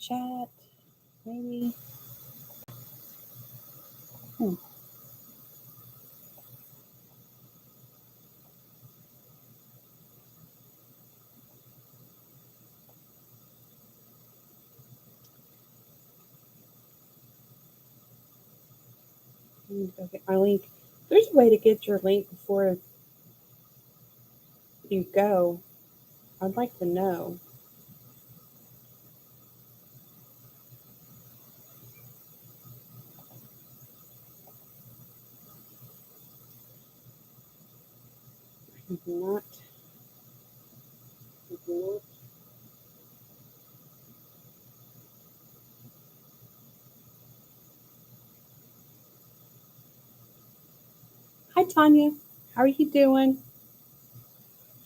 chat, maybe. Let me go get my link. There's a way to get your link before you go. I'd like to know. Not. Hi, Tanya. How are you doing?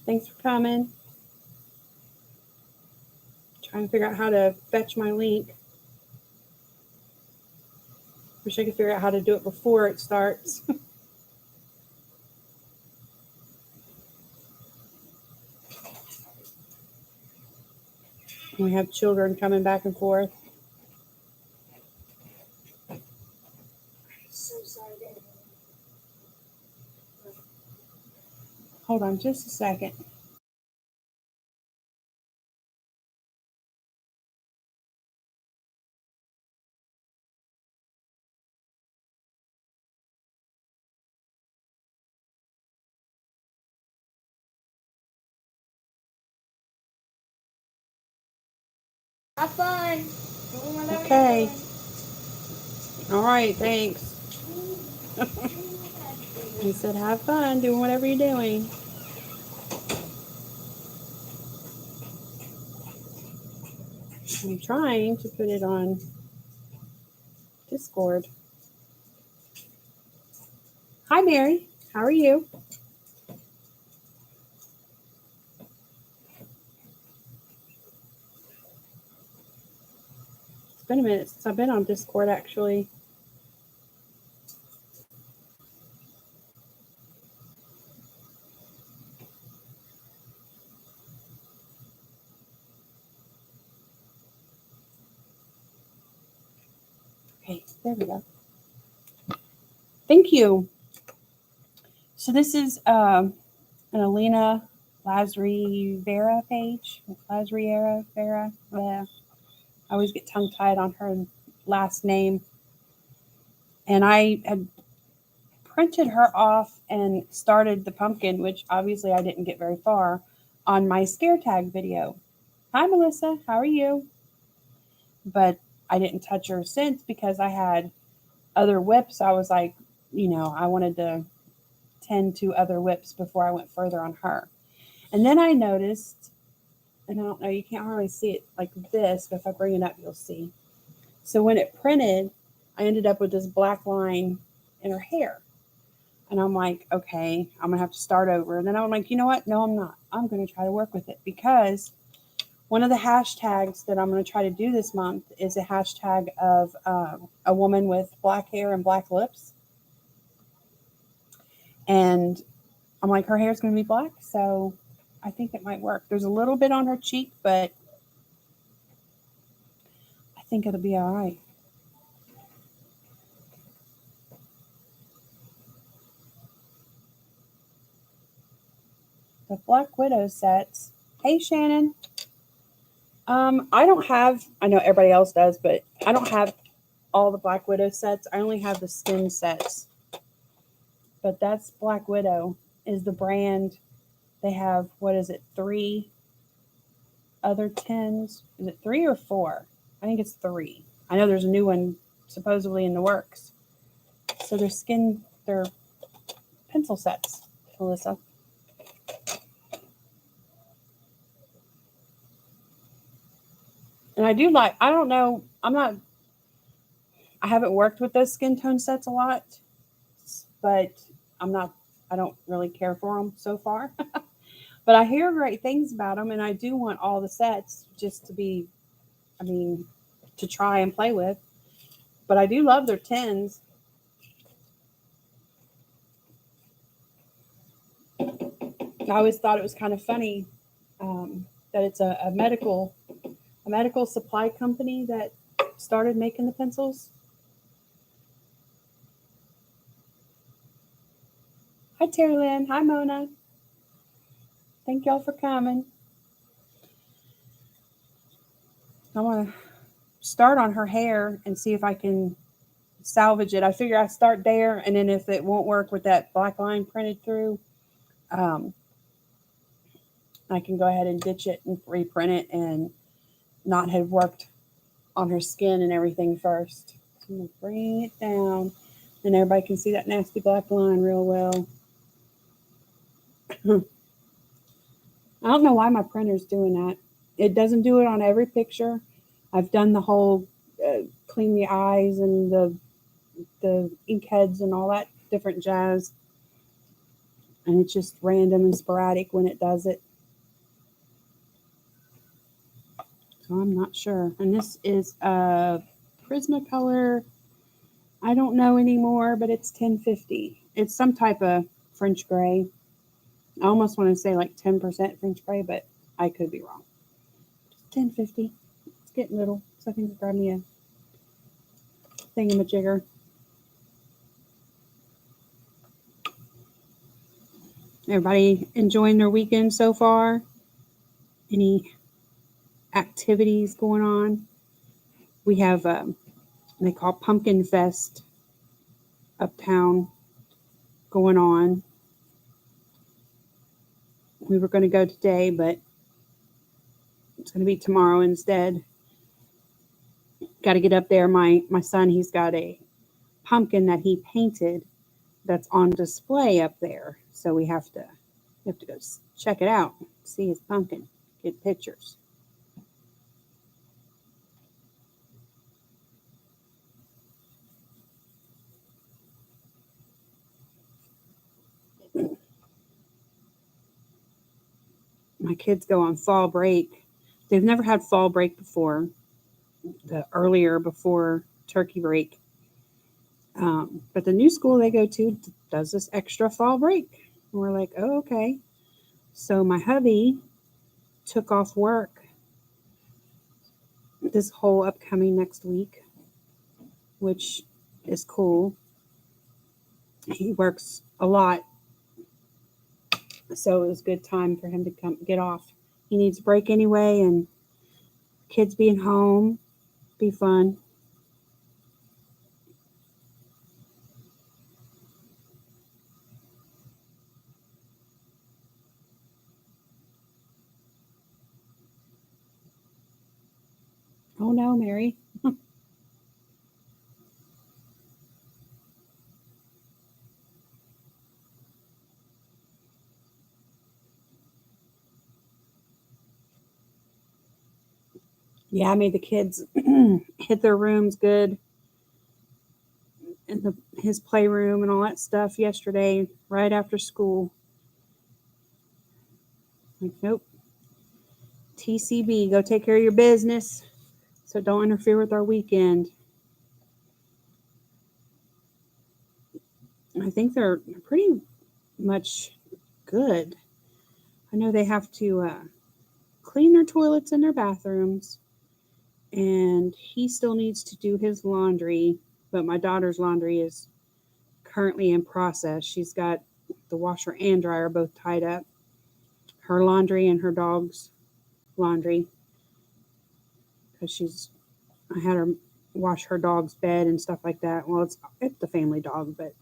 Thanks for coming. Trying to figure out how to fetch my link. Wish I could figure out how to do it before it starts. We have children coming back and forth. Hold on just a second. Have fun. Okay. All right, thanks. He said, have fun doing whatever you're doing. I'm trying to put it on Discord. Hi, Mary. How are you? It's been a minute since I've been on Discord, actually. Okay, there we go. Thank you. So this is an Alena Lazareva page. Lazareva. Yeah. I always get tongue-tied on her last name. And I had printed her off and started the pumpkin, which obviously I didn't get very far, on my scare tag video. Hi, Melissa. How are you? But I didn't touch her since because I had other whips. I was like, I wanted to tend to other whips before I went further on her. And then I noticed, and I don't know, you can't hardly see it like this, but if I bring it up, you'll see. So when it printed, I ended up with this black line in her hair. And I'm like, okay, I'm going to have to start over. And then I'm like, you know what? No, I'm not. I'm going to try to work with it because one of the hashtags that I'm going to try to do this month is a hashtag of a woman with black hair and black lips. And I'm like, her hair is going to be black. So I think it might work. There's a little bit on her cheek, but I think it'll be all right. The Black Widow sets. Hey, Shannon. I don't have, I know everybody else does, but I don't have all the Black Widow sets. I only have the skin sets. But that's Black Widow is the brand. They have, what is it, 3 other 10s? Is it 3 or 4? I think it's 3. I know there's a new one supposedly in the works. So they're pencil sets, Melissa. And I do like, I don't know, I haven't worked with those skin tone sets a lot, but I don't really care for them so far. But I hear great things about them, and I do want all the sets just to be, to try and play with. But I do love their 10s. I always thought it was kind of funny that it's a a medical supply company that started making the pencils. Hi, Terry Lynn. Hi, Mona. Thank y'all for coming. I want to start on her hair and see if I can salvage it. I figure I start there, and then if it won't work with that black line printed through, I can go ahead and ditch it and reprint it and not have worked on her skin and everything first. So I'm going to bring it down, and everybody can see that nasty black line real well. I don't know why my printer's doing that. It doesn't do it on every picture. I've done the whole clean the eyes and the ink heads and all that different jazz. And it's just random and sporadic when it does it. So I'm not sure. And this is a Prismacolor. I don't know anymore, but it's 1050. It's some type of French gray. I almost want to say like 10% French gray, but I could be wrong. 1050. It's getting little, so I think I'll grab me a thingamajigger. Everybody enjoying their weekend so far? Any activities going on? We have, they call Pumpkin Fest uptown going on. We were going to go today, but it's going to be tomorrow instead. Got to get up there. My son, he's got a pumpkin that he painted that's on display up there. So we have to go check it out, see his pumpkin, get pictures. My kids go on fall break. They've never had fall break before, the earlier before turkey break. But the new school they go to does this extra fall break. And we're like, oh, okay. So my hubby took off work this whole upcoming next week, which is cool. He works a lot, so it was a good time for him to come get off. He needs a break anyway, and kids being home be fun. Oh no, Mary. Yeah, I made the kids hit their rooms good in his playroom and all that stuff yesterday, right after school. Like, nope. TCB, go take care of your business. So don't interfere with our weekend. I think they're pretty much good. I know they have to clean their toilets and their bathrooms. And he still needs to do his laundry. But my daughter's laundry is currently in process. She's got the washer and dryer both tied up. Her laundry and her dog's laundry. Because I had her wash her dog's bed and stuff like that. Well, it's the family dog, but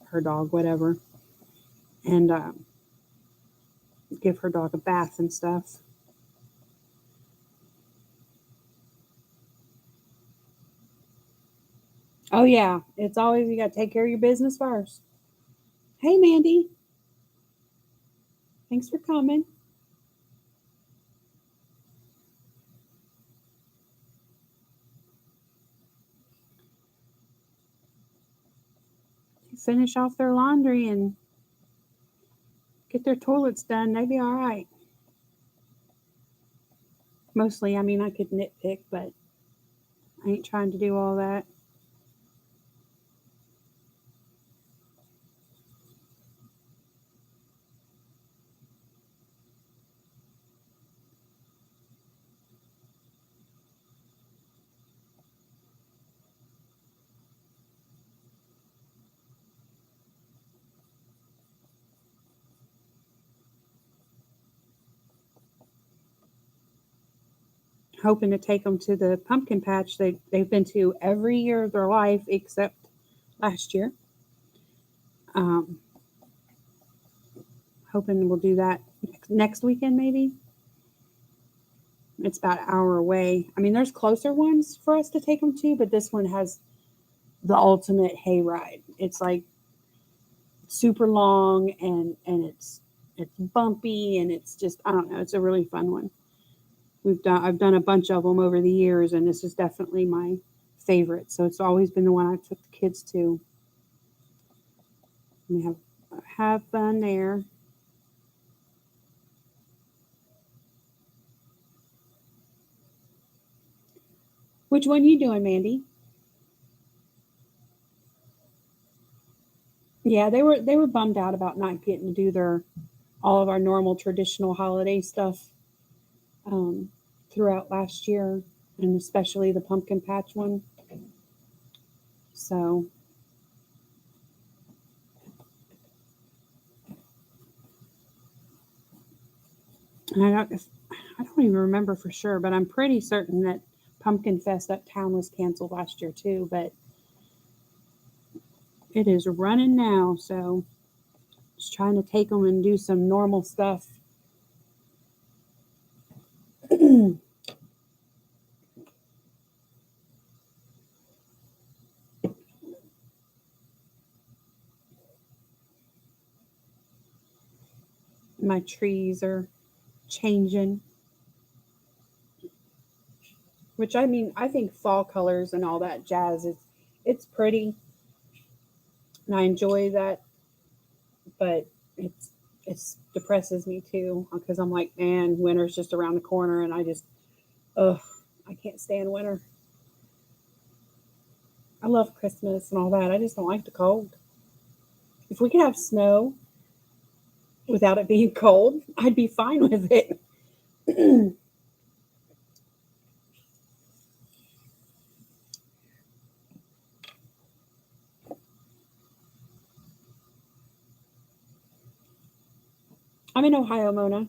her dog, whatever. And give her dog a bath and stuff. Oh, yeah. It's always, you got to take care of your business first. Hey, Mandy. Thanks for coming. Finish off their laundry and get their toilets done, they'd be all right. Mostly, I mean, I could nitpick, but I ain't trying to do all that. hoping to take them to the pumpkin patch they've been to every year of their life except last year. Hoping we'll do that next weekend maybe. It's about an hour away. I mean, there's closer ones for us to take them to, but this one has the ultimate hayride. It's like super long and it's bumpy and it's just, I don't know, it's a really fun one. I've done a bunch of them over the years, and this is definitely my favorite. So it's always been the one I took the kids to. We have fun there. Which one you doing, Mandy? Yeah, they were bummed out about not getting to do all of our normal traditional holiday stuff um, throughout last year, and especially the pumpkin patch one. So I don't even remember for sure, but I'm pretty certain that Pumpkin Fest uptown was canceled last year too. But it is running now, so just trying to take them and do some normal stuff. My trees are changing, which I mean, I think fall colors and all that jazz is it's pretty, and I enjoy that, but it's depresses me too because I'm like, man, winter's just around the corner, and ugh, I can't stand winter. I love Christmas and all that. I just don't like the cold. If we could have snow without it being cold, I'd be fine with it. I'm in Ohio, Mona.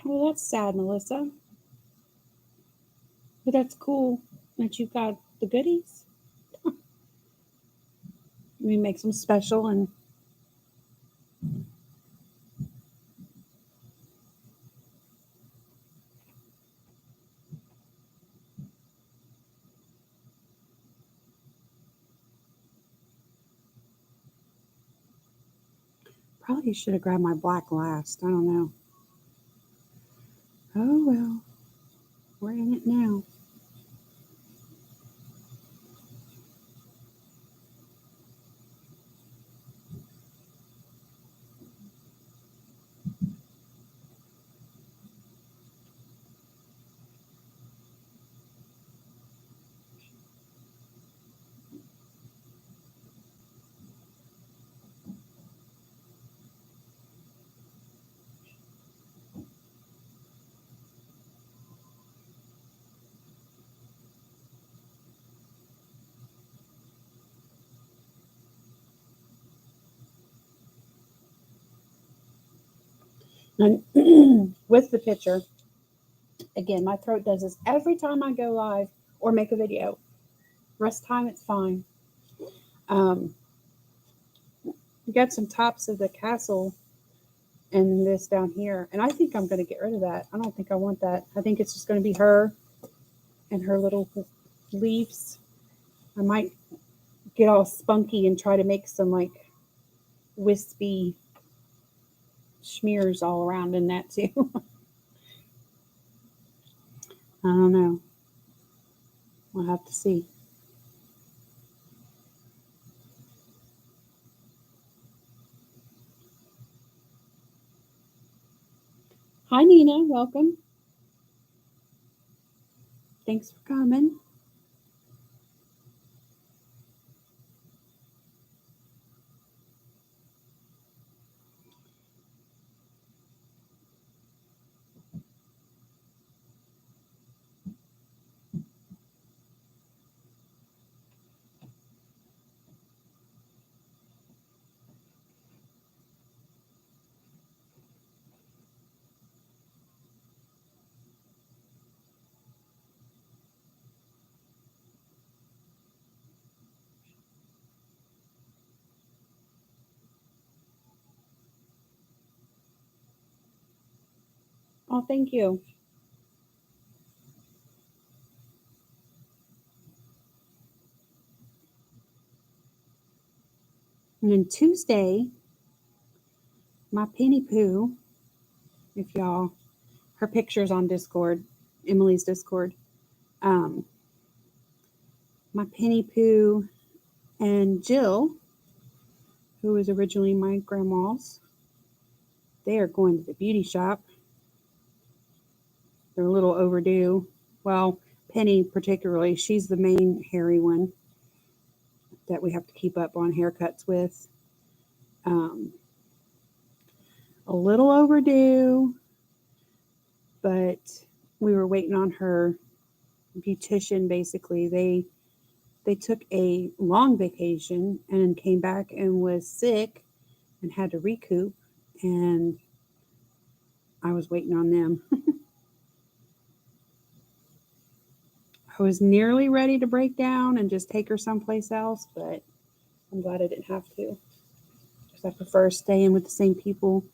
Well, that's sad, Melissa. But that's cool that you've got the goodies. We make them special and probably should have grabbed my black last. I don't know. Oh well, we're in it now. And with the picture, again, my throat does this every time I go live or make a video. Rest time, it's fine. Um, we got some tops of the castle and this down here, and I think I'm going to get rid of that. I don't think I want that. I think it's just going to be her and her little leaves. I might get all spunky and try to make some like wispy smears all around in that too. I don't know. We'll have to see. Hi, Nina. Welcome. Thanks for coming. Oh, thank you. And then Tuesday, my Penny Pooh, if y'all, her picture's on Discord, Emily's Discord. Um, my Penny Pooh and Jill, who was originally my grandma's, they are going to the beauty shop. They're a little overdue. Well, Penny particularly, she's the main hairy one that we have to keep up on haircuts with. Um, a little overdue, but we were waiting on her beautician. Basically, they took a long vacation and came back and was sick and had to recoup, and I was waiting on them. I was nearly ready to break down and just take her someplace else, but I'm glad I didn't have to, because I prefer staying with the same people.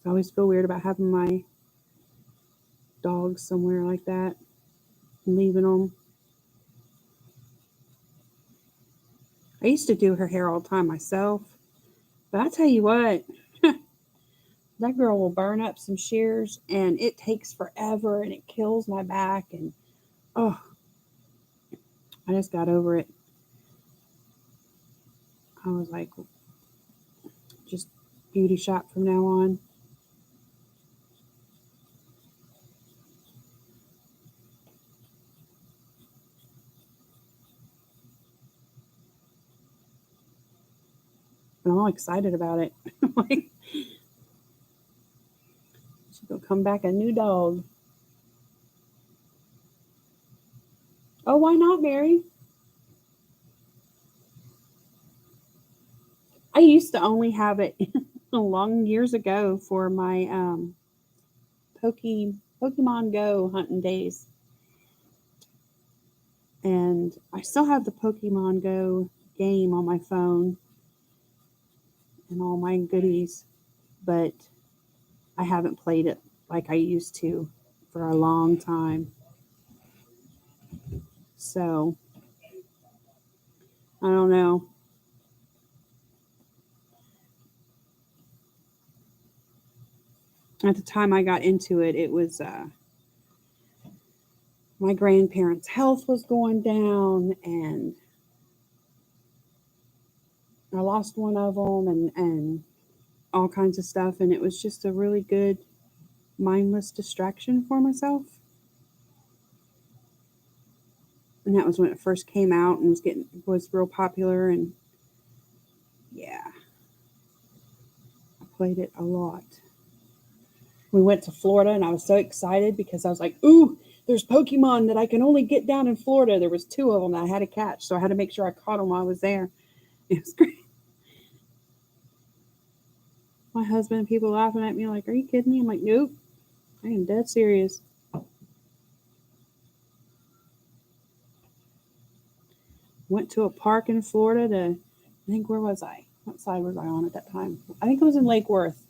I always feel weird about having my dogs somewhere like that and leaving them. I used to do her hair all the time myself, but I tell you what, that girl will burn up some shears and it takes forever and it kills my back. And oh, I just got over it. I was like, just beauty shop from now on. And I'm all excited about it. Like, she'll come back a new dog. Oh, why not, Mary? I used to only have it long years ago for my Pokemon Go hunting days. And I still have the Pokemon Go game on my phone and all my goodies, but I haven't played it like I used to for a long time. So I don't know. At the time I got into it, it was my grandparents' health was going down, and I lost one of them, and all kinds of stuff. And it was just a really good mindless distraction for myself. And that was when it first came out and was real popular. And yeah, I played it a lot. We went to Florida and I was so excited because I was like, ooh, there's Pokemon that I can only get down in Florida. There was 2 of them that I had to catch, so I had to make sure I caught them while I was there. It was great. My husband and people laughing at me like, are you kidding me? I'm like, nope, I am dead serious. Went to a park in Florida to, I think, where was I? What side was I on at that time? I think it was in Lake Worth.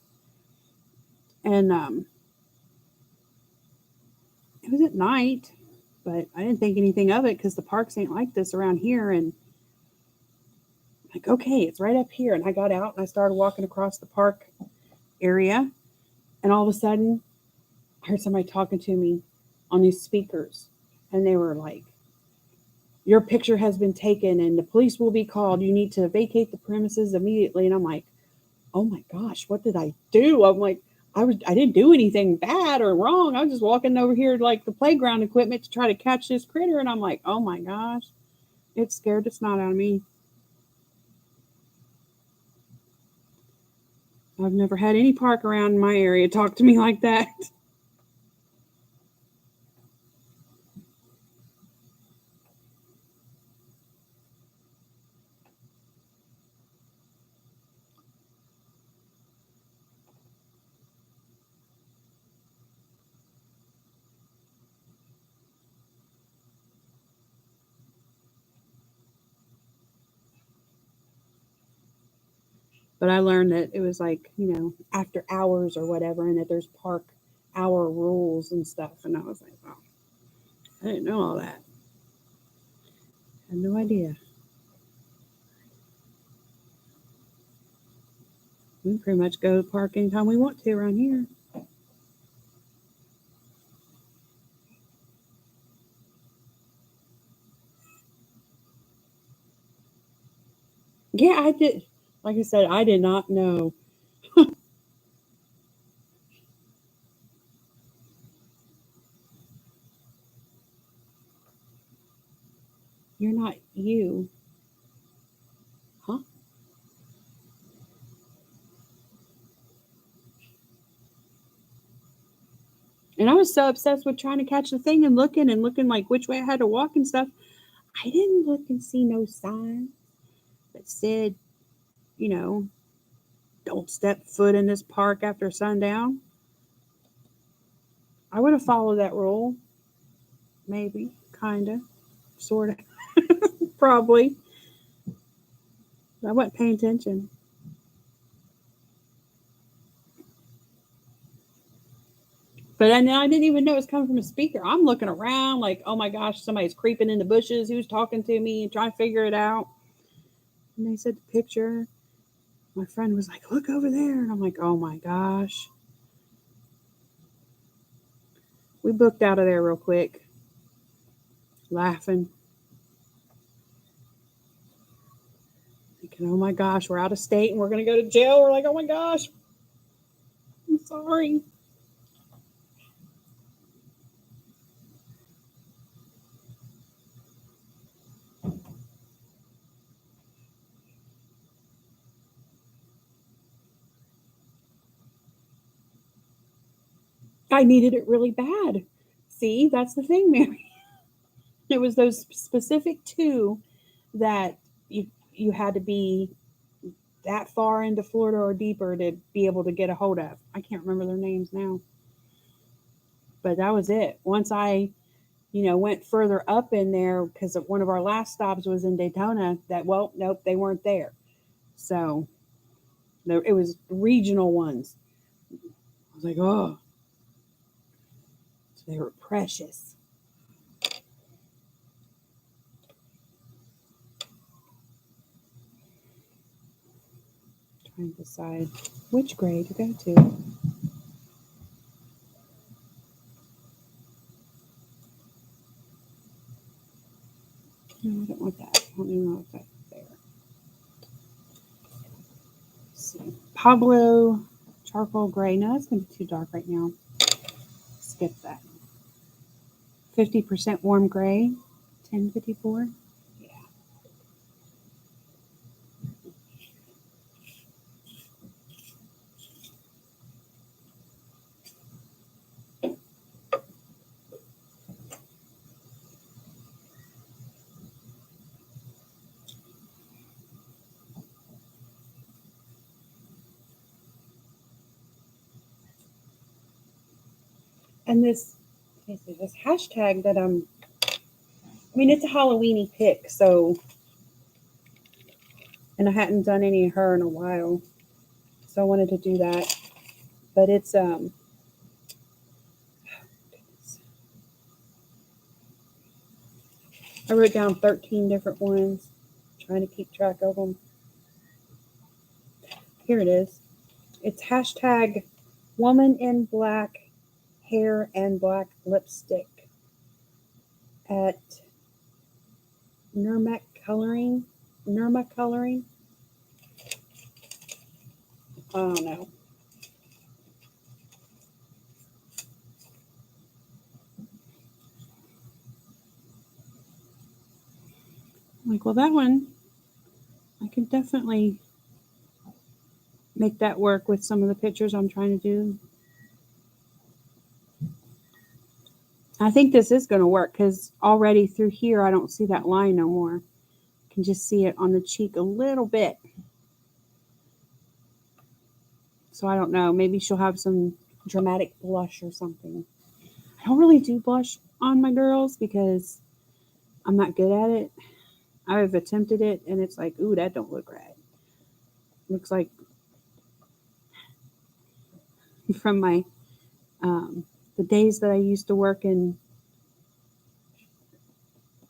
And it was at night, but I didn't think anything of it because the parks ain't like this around here. And like, okay, it's right up here. And I got out and I started walking across the park area. And all of a sudden, I heard somebody talking to me on these speakers. And they were like your picture has been taken and the police will be called. You need to vacate the premises immediately. And I'm like, oh my gosh, what did I do? I'm like, I didn't do anything bad or wrong. I was just walking over here like the playground equipment to try to catch this critter. And I'm like, oh my gosh, it scared the snot out of me. I've never had any park around my area talk to me like that. But I learned that it was like, after hours or whatever, and that there's park hour rules and stuff. And I was like, wow, I didn't know all that. I had no idea. We pretty much go to the park anytime we want to around here. Yeah, I did. Like I said, I did not know. You're not you. Huh? And I was so obsessed with trying to catch the thing and looking like which way I had to walk and stuff. I didn't look and see no sign that said, you know, don't step foot in this park after sundown. I would have followed that rule. Maybe. Kinda. Sorta. Probably. I wasn't paying attention. But I didn't even know it was coming from a speaker. I'm looking around like, oh my gosh, somebody's creeping in the bushes. Who's talking to me and trying to figure it out? And they said the picture. My friend was like, look over there. And I'm like, oh my gosh. We booked out of there real quick, laughing. Thinking, oh my gosh, we're out of state and we're going to go to jail. We're like, oh my gosh, I'm sorry. I needed it really bad. See, that's the thing, Mary. It was those specific two that you had to be that far into Florida or deeper to be able to get a hold of. I can't remember their names now. But that was it. Once I, went further up in there because one of our last stops was in Daytona, nope, they weren't there. So it was regional ones. I was like, oh, so they were precious. Trying to decide which grade to go to. No, I don't want that. I don't even know if that's there. Let's see. Pablo charcoal gray. No, that's going to be too dark right now. Skip that. 50% warm gray. 1054. Yeah. And this hashtag that it's a Halloweeny pic, so, and I hadn't done any of her in a while, so I wanted to do that. But it's I wrote down 13 different ones, trying to keep track of them. Here it is. It's hashtag woman in black hair and black lipstick at Nirma coloring. Nirma coloring. I don't know. I'm like, well, that one, I can definitely make that work with some of the pictures I'm trying to do. I think this is going to work because already through here, I don't see that line no more. I can just see it on the cheek a little bit. So I don't know. Maybe she'll have some dramatic blush or something. I don't really do blush on my girls because I'm not good at it. I've attempted it and it's like, ooh, that don't look right. Looks like from my the days that I used to work in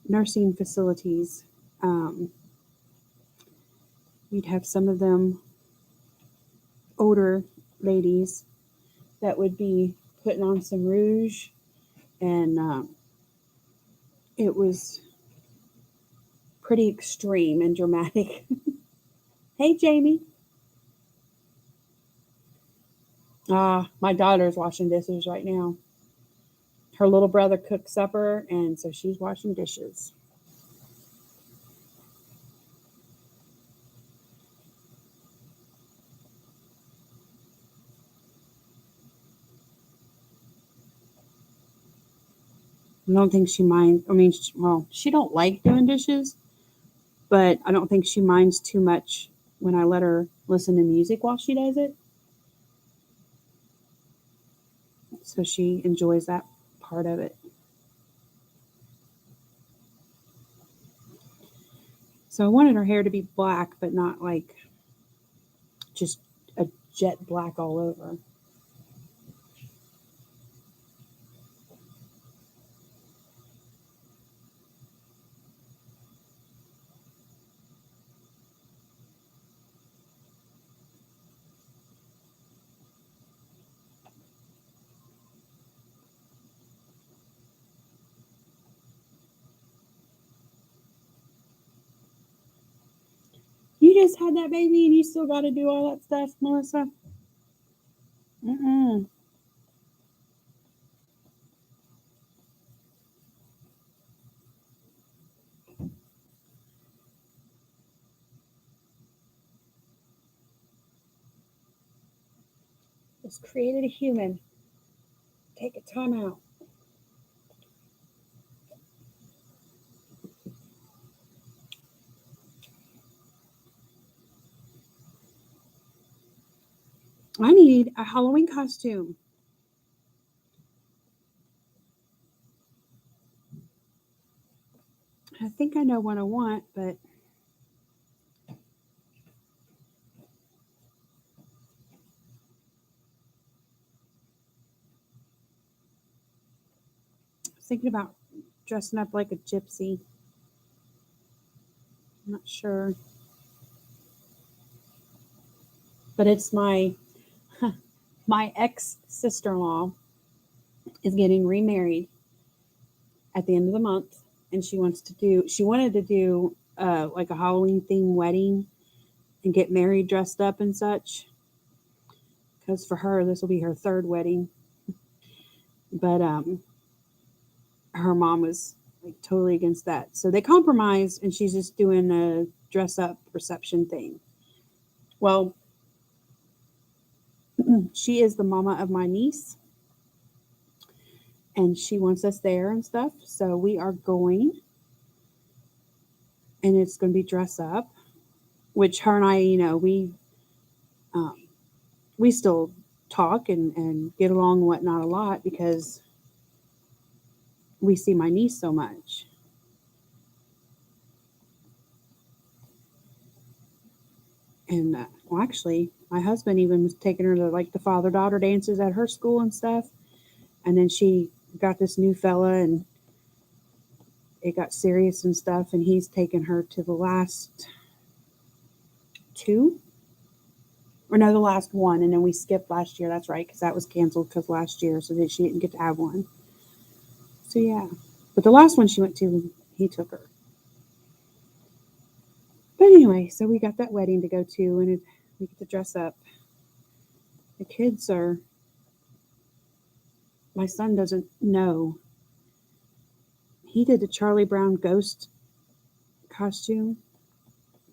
nursing facilities. You'd have some of them older ladies that would be putting on some rouge, and it was pretty extreme and dramatic. Hey, Jamie. My daughter's washing dishes right now. Her little brother cooked supper, and so she's washing dishes. I don't think she minds. I mean, she don't like doing dishes, but I don't think she minds too much when I let her listen to music while she does it. So she enjoys that part of it. So I wanted her hair to be black, but not like just a jet black all over. You just had that baby and you still got to do all that stuff, Melissa? Mm-mm. Just created a human. Take a time out. I need a Halloween costume. I think I know what I want, but I was thinking about dressing up like a gypsy. I'm not sure. But it's my ex sister-in-law is getting remarried at the end of the month, and she wanted to do like a Halloween themed wedding and get married dressed up and such. Because for her, this will be her third wedding. But her mom was like totally against that, so they compromised, and she's just doing a dress up reception thing. Well, she is the mama of my niece, and she wants us there and stuff. So we are going, and it's going to be dress up. Which her and I, um, we still talk and get along and whatnot a lot because we see my niece so much. And well, actually, my husband even was taking her to like the father daughter dances at her school and stuff. And then she got this new fella, and it got serious and stuff. And he's taken her to the last two, or no, the last one. And then we skipped last year. That's right, because that was canceled because last year, so that she didn't get to have one. So yeah, but the last one she went to, he took her. But anyway, so we got that wedding to go to, and we get to dress up. The kids are. My son doesn't know. He did the Charlie Brown ghost costume,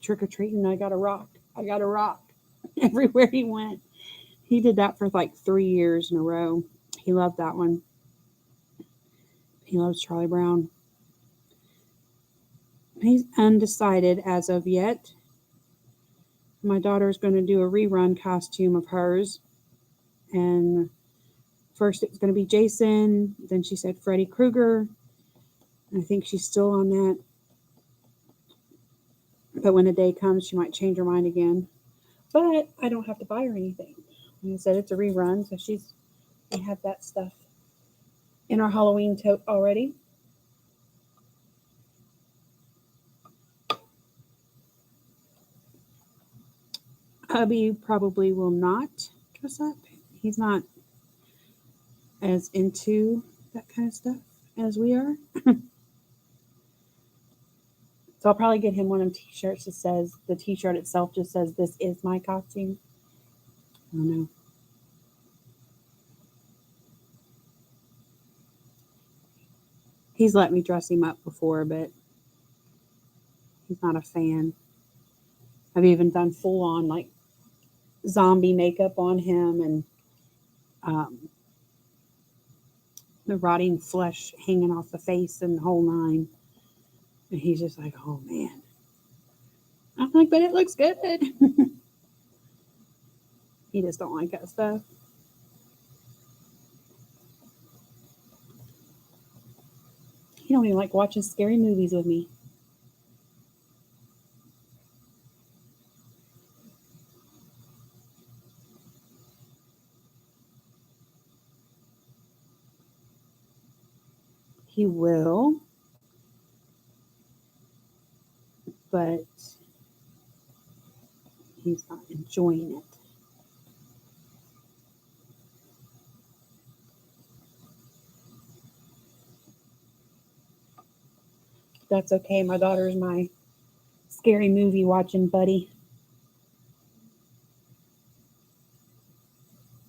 trick or treating. I got a rock. I got a rock everywhere he went. He did that for like 3 years in a row. He loved that one. He loves Charlie Brown. He's undecided as of yet. My daughter's going to do a rerun costume of hers. And first it was going to be Jason. Then she said Freddy Krueger. I think she's still on that. But when the day comes, she might change her mind again. But I don't have to buy her anything. Like I said, it's a rerun, so we have that stuff in our Halloween tote already. Hubby probably will not dress up. He's not as into that kind of stuff as we are. So I'll probably get him one of them t-shirts that says, the t-shirt itself just says, "This is my costume." I don't know. He's let me dress him up before, but he's not a fan. I've even done full on like zombie makeup on him, and the rotting flesh hanging off the face and the whole nine. And he's just like, "Oh man." I'm like, "But it looks good." He just don't like that stuff. He don't even like watching scary movies with me. He will, but he's not enjoying it. That's okay. My daughter's my scary movie watching buddy.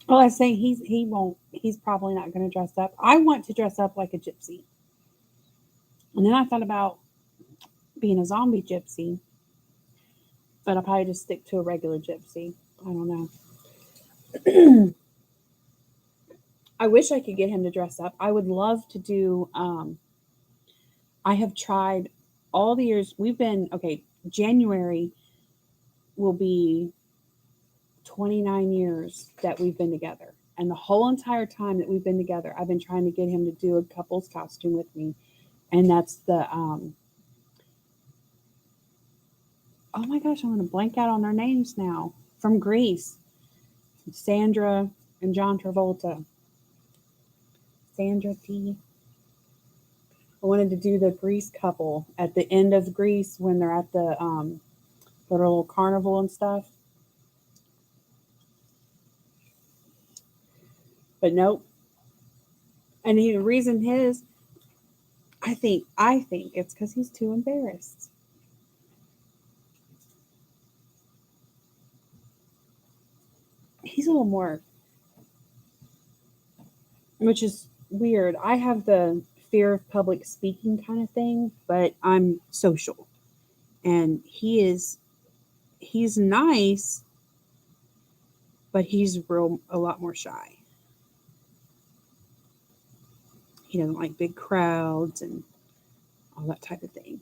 Well, I was saying he won't. He's probably not going to dress up. I want to dress up like a gypsy, and then I thought about being a zombie gypsy, but I'll probably just stick to a regular gypsy. I don't know. I wish I could get him to dress up. I would love to do. I have tried all the years we've been. Okay, January will be 29 years that we've been together. And the whole entire time that we've been together, I've been trying to get him to do a couple's costume with me. And that's the, oh my gosh, I'm going to blank out on their names now. From Greece, Sandra and John Travolta. Sandra T. I wanted to do the Grease couple at the end of Greece when they're at the little carnival and stuff. But nope. And the reason his, I think it's because he's too embarrassed. He's a little more, which is weird. I have the fear of public speaking kind of thing, but I'm social. And he's nice, but he's a lot more shy. He doesn't like big crowds and all that type of thing.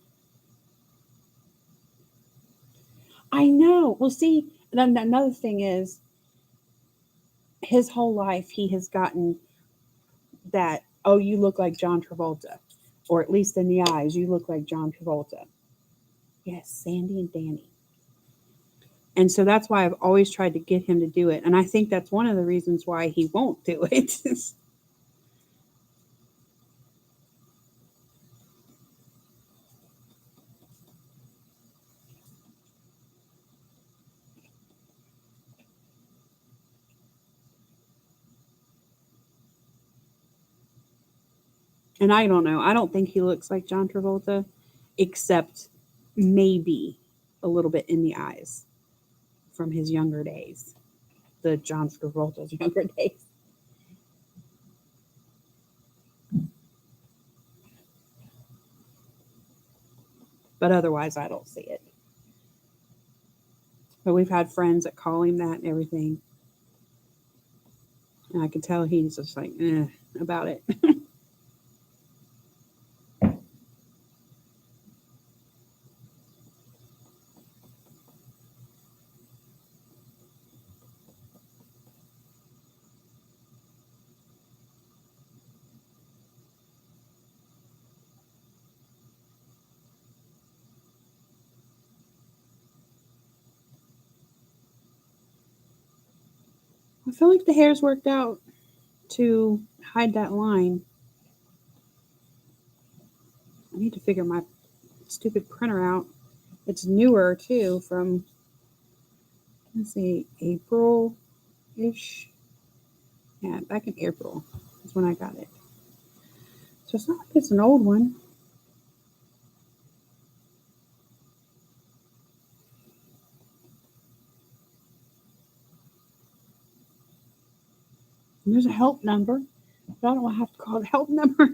I know. Well, see, then another thing is his whole life he has gotten that, "Oh, you look like John Travolta," or at least in the eyes, "You look like John Travolta." Yes, Sandy and Danny. And so that's why I've always tried to get him to do it. And I think that's one of the reasons why he won't do it. And I don't know. I don't think he looks like John Travolta, except maybe a little bit in the eyes from his younger days, the John Travolta's younger days. But otherwise, I don't see it. But we've had friends that call him that and everything. And I can tell he's just like, about it. I feel like the hair's worked out to hide that line. I need to figure my stupid printer out. It's newer too, from, let's see, April-ish. Yeah, back in April is when I got it. So it's not like it's an old one. And there's a help number, but I don't have to call the help number.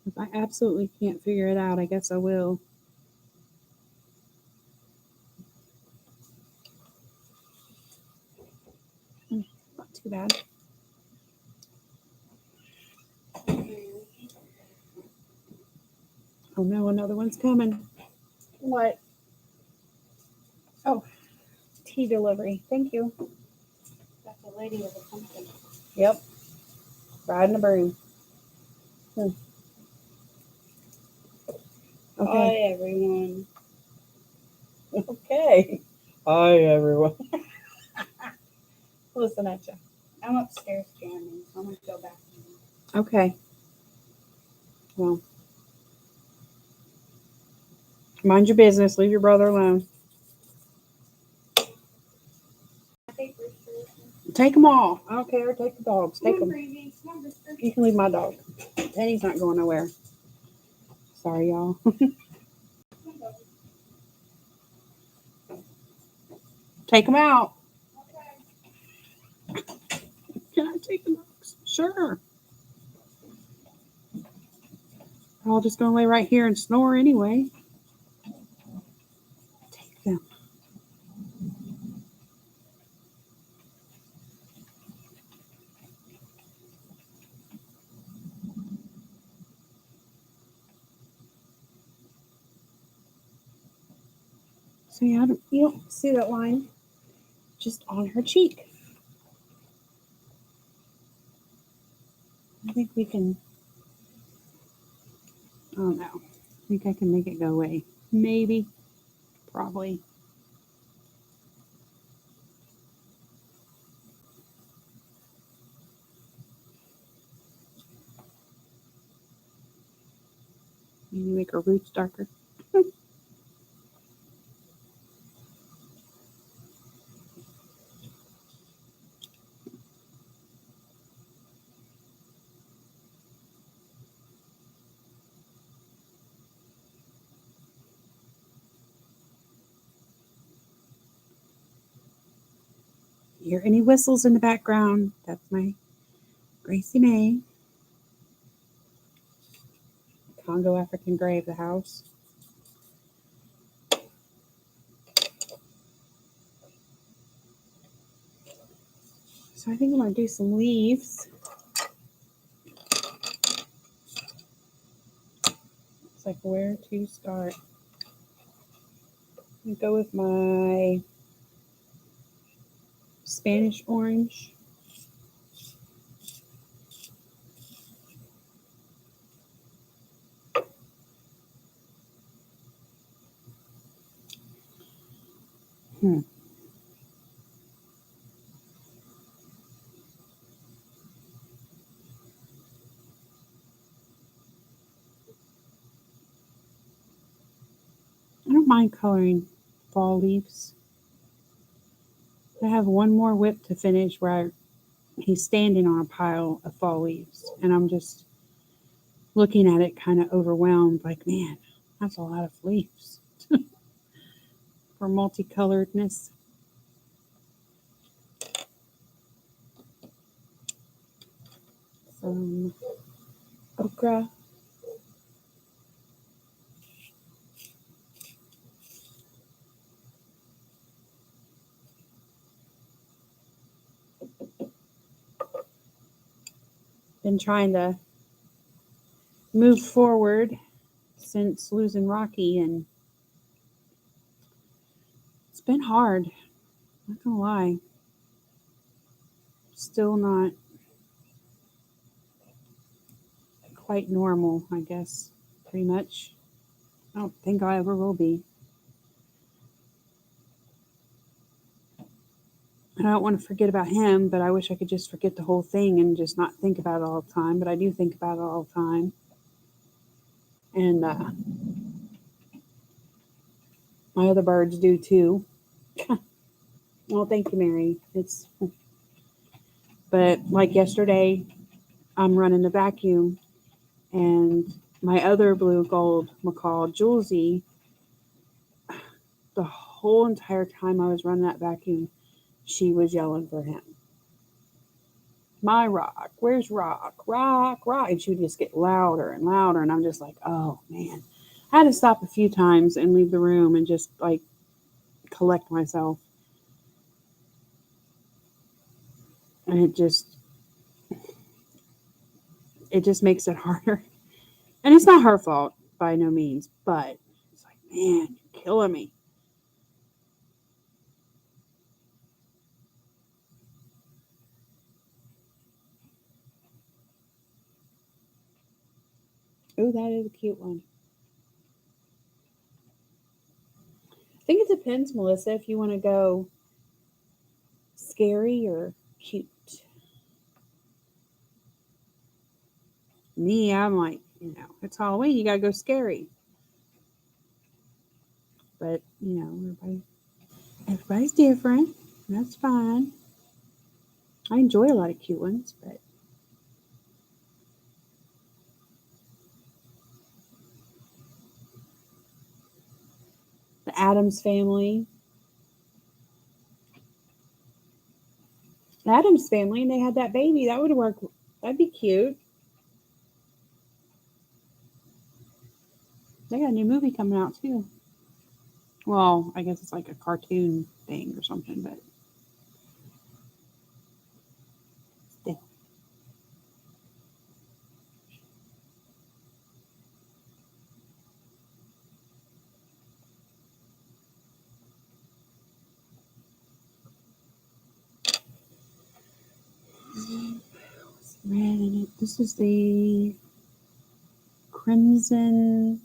If I absolutely can't figure it out, I guess I will. Not too bad. Oh no, another one's coming. What? Oh, tea delivery. Thank you. That's a lady with a pumpkin. Yep. Riding a broom. Okay. Hi, everyone. Okay. Hi, everyone. Listen at you. I'm upstairs jamming, so I'm going to go back. Okay. Well, mind your business. Leave your brother alone. Take them all. I don't care. Take the dogs. Take them. You can leave my dog. Penny's not going nowhere. Sorry, y'all. Take them out. Can I take the dogs? Sure. They're all just going to lay right here and snore anyway. Take them. So yeah, you don't see that line just on her cheek. I think we can, I don't know. I think I can make it go away. Maybe. Probably. Maybe make her roots darker. Hear any whistles in the background? That's my Gracie May. Congo African Grey of the house. So I think I'm going to do some leaves. It's like where to start. I'm go with my Spanish orange. I don't mind coloring fall leaves. I have one more whip to finish where he's standing on a pile of fall leaves, and I'm just looking at it kind of overwhelmed, like, man, that's a lot of leaves for multicoloredness. Some okra. Been trying to move forward since losing Rocky, and it's been hard. Not gonna lie. Still not quite normal, I guess. Pretty much. I don't think I ever will be. I don't want to forget about him, but I wish I could just forget the whole thing and just not think about it all the time. But I do think about it all the time. And my other birds do too. Well, thank you, Mary. But like yesterday, I'm running the vacuum, and my other blue gold macaw, Julesy, the whole entire time I was running that vacuum, she was yelling for him. My Rock, where's Rock? Rock, Rock. And she would just get louder and louder. And I'm just like, oh, man. I had to stop a few times and leave the room and just like collect myself. And it just makes it harder. And it's not her fault by no means, but it's like, man, you're killing me. Oh, that is a cute one. I think it depends, Melissa, if you want to go scary or cute. Me, I'm like, it's Halloween, you gotta go scary. But, everybody's different. That's fine. I enjoy a lot of cute ones, but the Addams family. The Addams family, and they had that baby. That would work. That'd be cute. They got a new movie coming out too. Well, I guess it's like a cartoon thing or something, but still. Red in it. This is the Crimson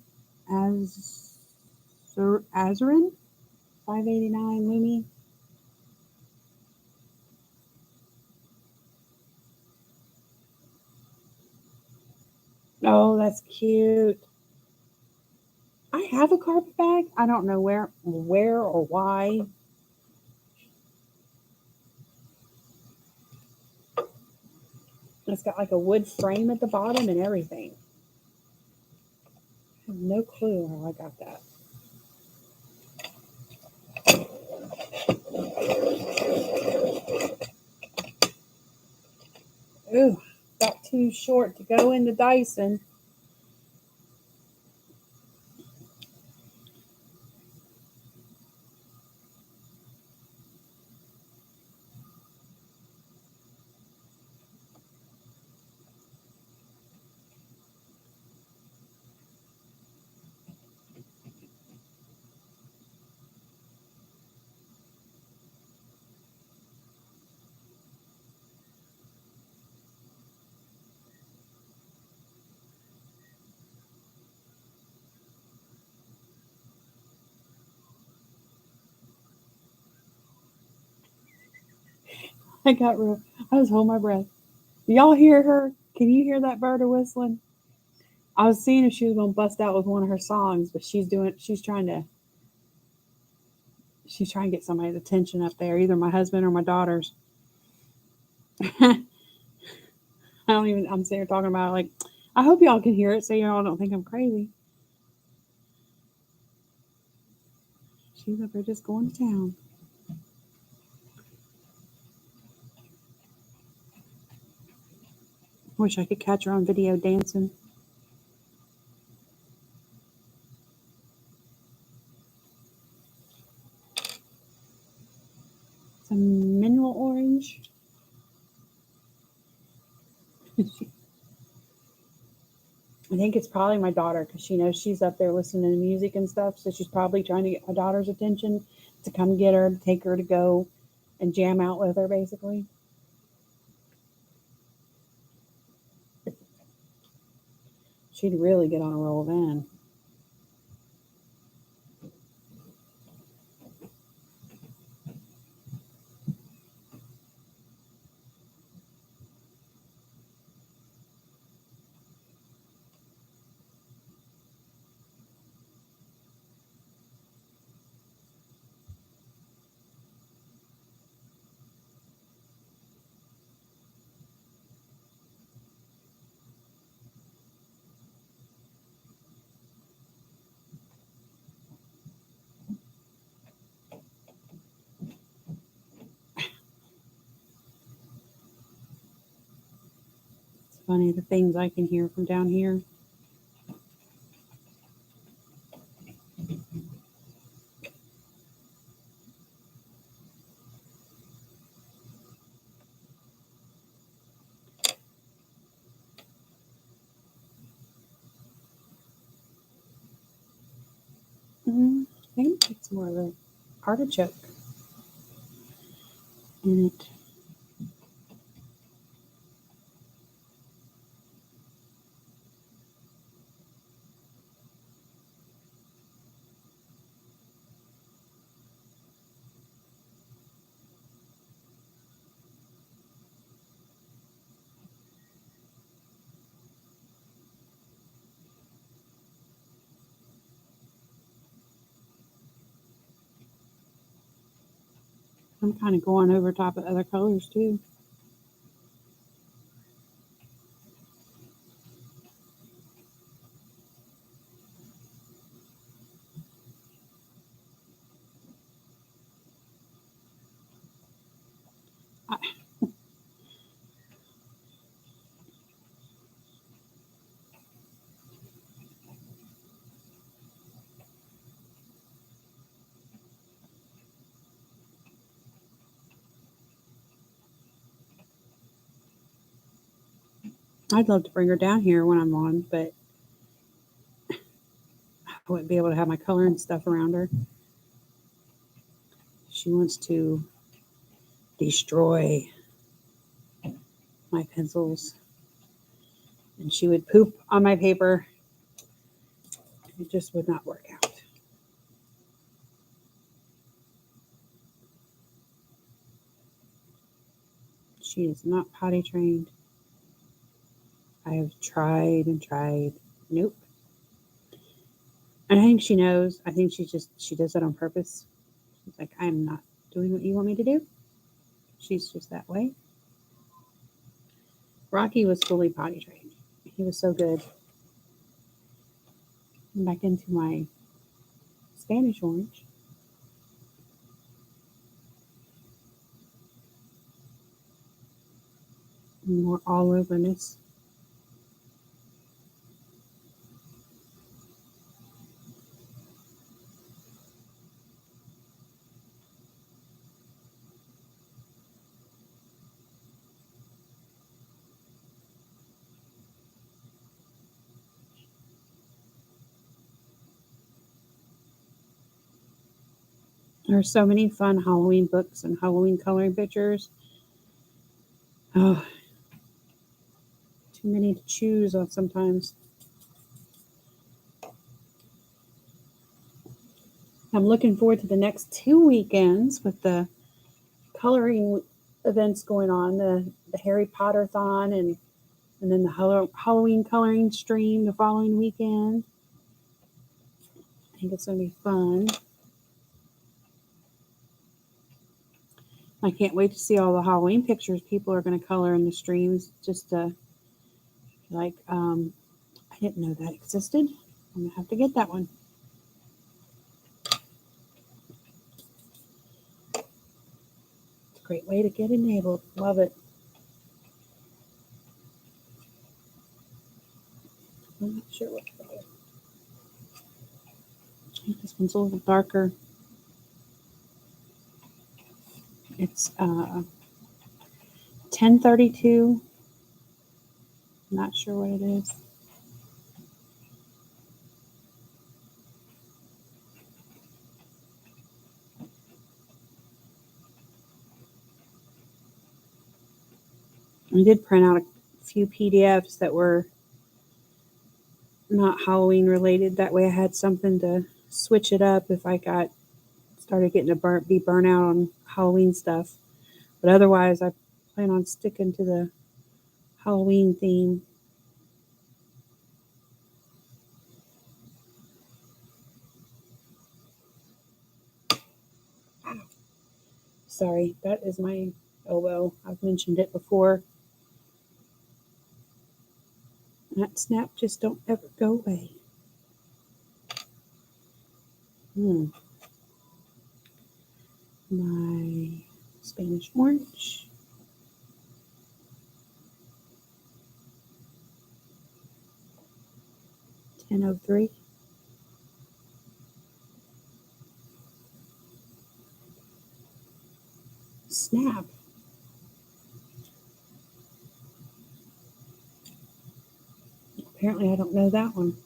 Azurin 589 Lumi. Oh, that's cute. I have a carpet bag. I don't know where or why. It's got like a wood frame at the bottom and everything. I have no clue how I got that. Ooh, got too short to go into Dyson. I was holding my breath. Y'all hear her? Can you hear that bird whistling? I was seeing if she was gonna bust out with one of her songs, but she's trying to get somebody's attention up there, either my husband or my daughters. I'm sitting here talking about it like I hope y'all can hear it so y'all don't think I'm crazy. She's up there just going to town. Wish I could catch her on video dancing. Some mineral orange. I think it's probably my daughter because she knows she's up there listening to music and stuff. So she's probably trying to get my daughter's attention to come get her, to take her to go and jam out with her, basically. She'd really get on a roll then. It's funny the things I can hear from down here. I think it's more of a artichoke in it. I'm kind of going over top of other colors too. I'd love to bring her down here when I'm on, but I wouldn't be able to have my color and stuff around her. She wants to destroy my pencils, and she would poop on my paper. It just would not work out. She is not potty trained. I have tried and tried. Nope. And I think she knows. I think she does that on purpose. She's like, I'm not doing what you want me to do. She's just that way. Rocky was fully potty trained. He was so good. Back into my Spanish orange. More all overness. There are so many fun Halloween books and Halloween coloring pictures. Oh, too many to choose on sometimes. I'm looking forward to the next 2 weekends with the coloring events going on, the Harry Potter-thon and then the Halloween coloring stream the following weekend. I think it's going to be fun. I can't wait to see all the Halloween pictures people are going to color in the streams just to, like, didn't know that existed. I'm gonna have to get that one. It's a great way to get enabled. Love it. I'm not sure what color. I think this one's a little darker. It's 1032. Not sure what it is. I did print out a few PDFs that were not Halloween related. That way I had something to switch it up if I started getting to be burnt out on Halloween stuff. But otherwise, I plan on sticking to the Halloween theme. Sorry, that is my elbow. I've mentioned it before. That snap just don't ever go away. My Spanish orange. $10.03. Snap. Apparently I don't know that one.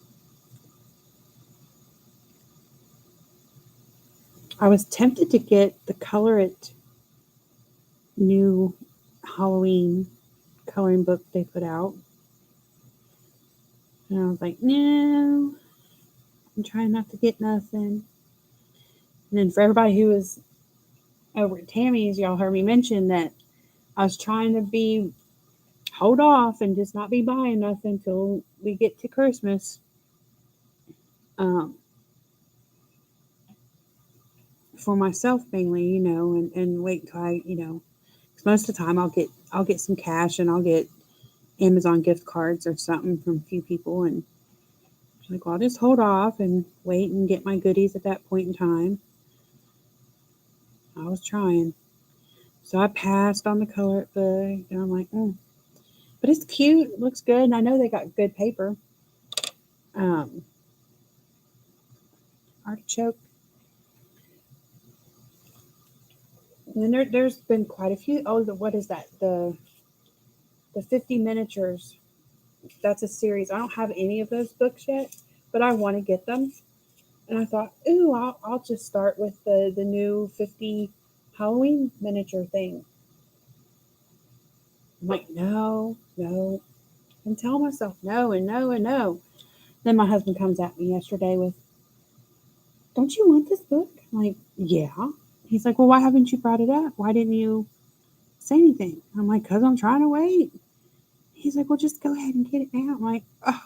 I was tempted to get the Color It new Halloween coloring book they put out. And I was like, no, I'm trying not to get nothing. And then for everybody who was over at Tammy's, y'all heard me mention that I was trying to hold off and just not be buying nothing until we get to Christmas. For myself mainly, and wait until I, because most of the time I'll get some cash and I'll get Amazon gift cards or something from a few people, and I'm like, well, I'll just hold off and wait and get my goodies at that point in time. I was trying. So I passed on the Color It book, and I'm like, but it's cute, it looks good, and I know they got good paper. Artichoke. And then there's been quite a few. Oh, what is that? The 50 miniatures. That's a series. I don't have any of those books yet, but I want to get them. And I thought, ooh, I'll just start with the new 50 Halloween miniature thing. I'm like, no. And tell myself no and no and no. Then my husband comes at me yesterday with, don't you want this book? I'm like, yeah. He's like, well, why haven't you brought it up? Why didn't you say anything? I'm like, because I'm trying to wait. He's like, well, just go ahead and get it now. I'm like, oh,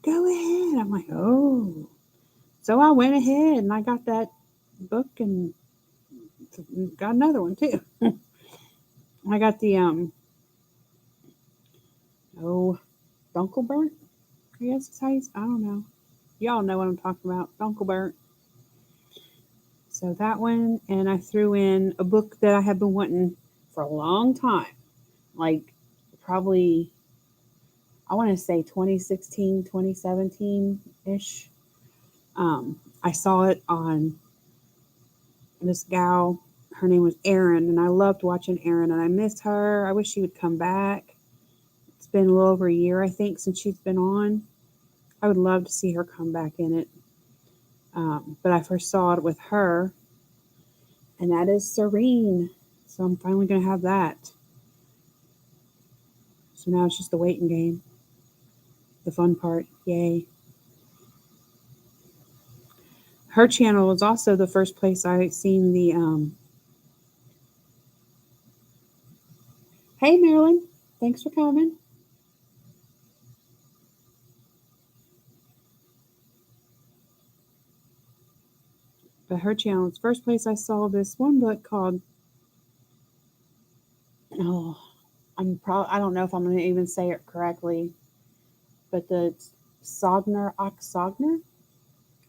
go ahead. I'm like, oh. So I went ahead and I got that book and got another one too. I got the Dunkelburnt. I guess is how I don't know. Y'all know what I'm talking about. Dunkelburnt. So that one, and I threw in a book that I have been wanting for a long time. Like probably, I want to say 2016, 2017-ish. I saw it on this gal. Her name was Erin, and I loved watching Erin, and I miss her. I wish she would come back. It's been a little over a year, I think, since she's been on. I would love to see her come back in it. But I first saw it with her, and that is Serene. So I'm finally going to have that. So now it's just the waiting game. The fun part. Yay. Her channel was also the first place I seen the Hey Marilyn, thanks for coming. But her channel was the first place I saw this one book called I don't know if I'm going to even say it correctly. but the Oxogner,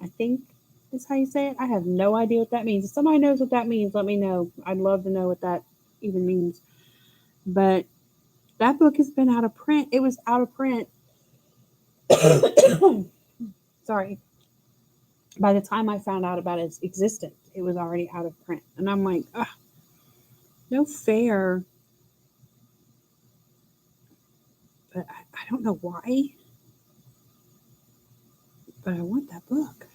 I think is how you say it. I have no idea what that means. If somebody knows what that means, let me know. I'd love to know what that even means. But that book has been out of print. It was out of print. Sorry. By the time I found out about its existence, it was already out of print. And I'm like, ugh, no fair. But I don't know why. But I want that book.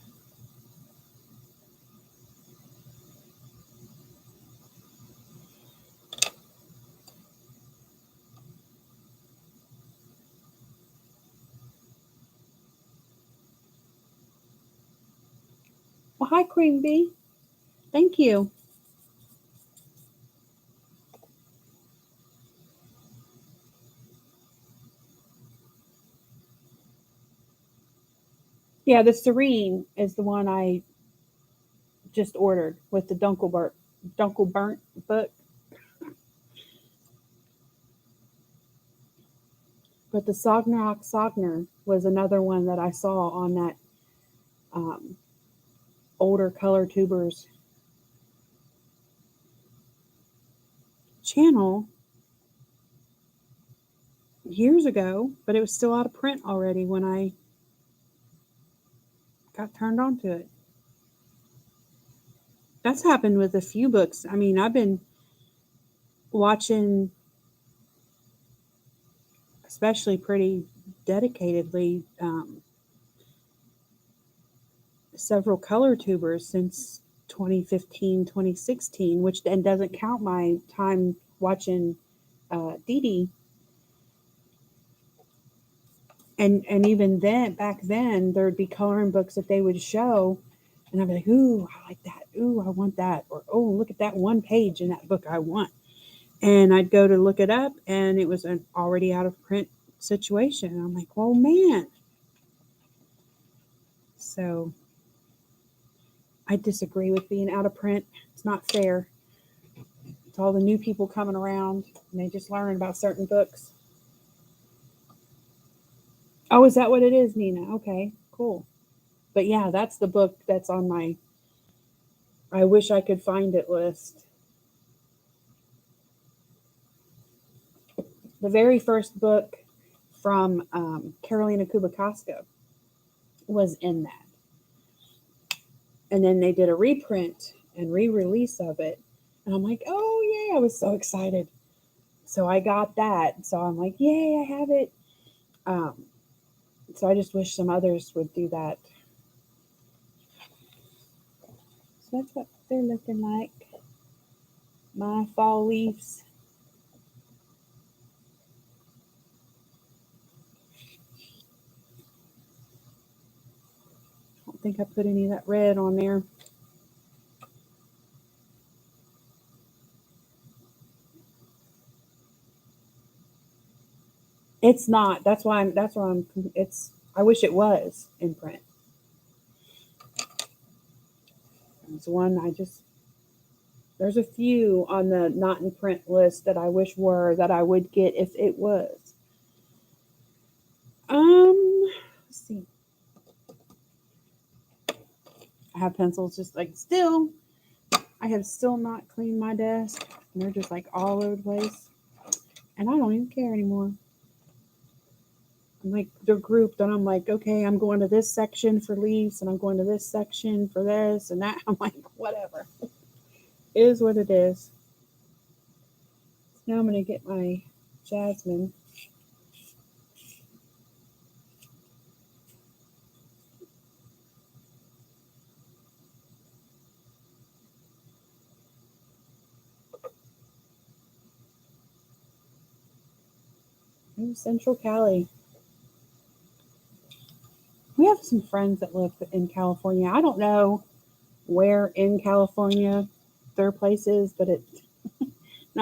Well, hi, Queen Bee. Thank you. Yeah, the Serene is the one I just ordered with the Dunkelburnt book. But the Sogner was another one that I saw on that um, older color tubers channel years ago, but it was still out of print already when I got turned on to it. That's happened with a few books. I mean, I've been watching, especially pretty dedicatedly, several color tubers since 2015, 2016, which then doesn't count my time watching Dee Dee. And even then, back then, there'd be coloring books that they would show, and I'd be like, "Ooh, I like that. Ooh, I want that." Or, "Oh, look at that one page in that book I want." And I'd go to look it up, and it was an already out of print situation. And I'm like, "Well, man." So I disagree with being out of print. It's not fair. It's all the new people coming around, and they just learn about certain books. Oh, is that what it is, Nina? Okay, cool. But yeah, that's the book that's on my I wish I could find it list. The very first book from Carolina Kubikoska was in that. And then they did a reprint and re-release of it. And I'm like, oh, yay. I was so excited. So I got that. So I'm like, yay, I have it. So I just wish some others would do that. So that's what they're looking like. My fall leaves. I don't think I put any of that red on there. It's not. That's why I'm. It's. I wish it was in print. It's one I just. There's a few on the not in print list that I wish were that I would get if it was. Let's see. I have pencils just like still. I have still not cleaned my desk. And they're just like all over the place, and I don't even care anymore. I'm like they're grouped, and I'm like, okay, I'm going to this section for leaves, and I'm going to this section for this and that. I'm like, whatever. It is what it is. Now I'm gonna get my jasmine. Ooh, Central Cali. We have some friends that live in California. I don't know where in California their place is, but it. And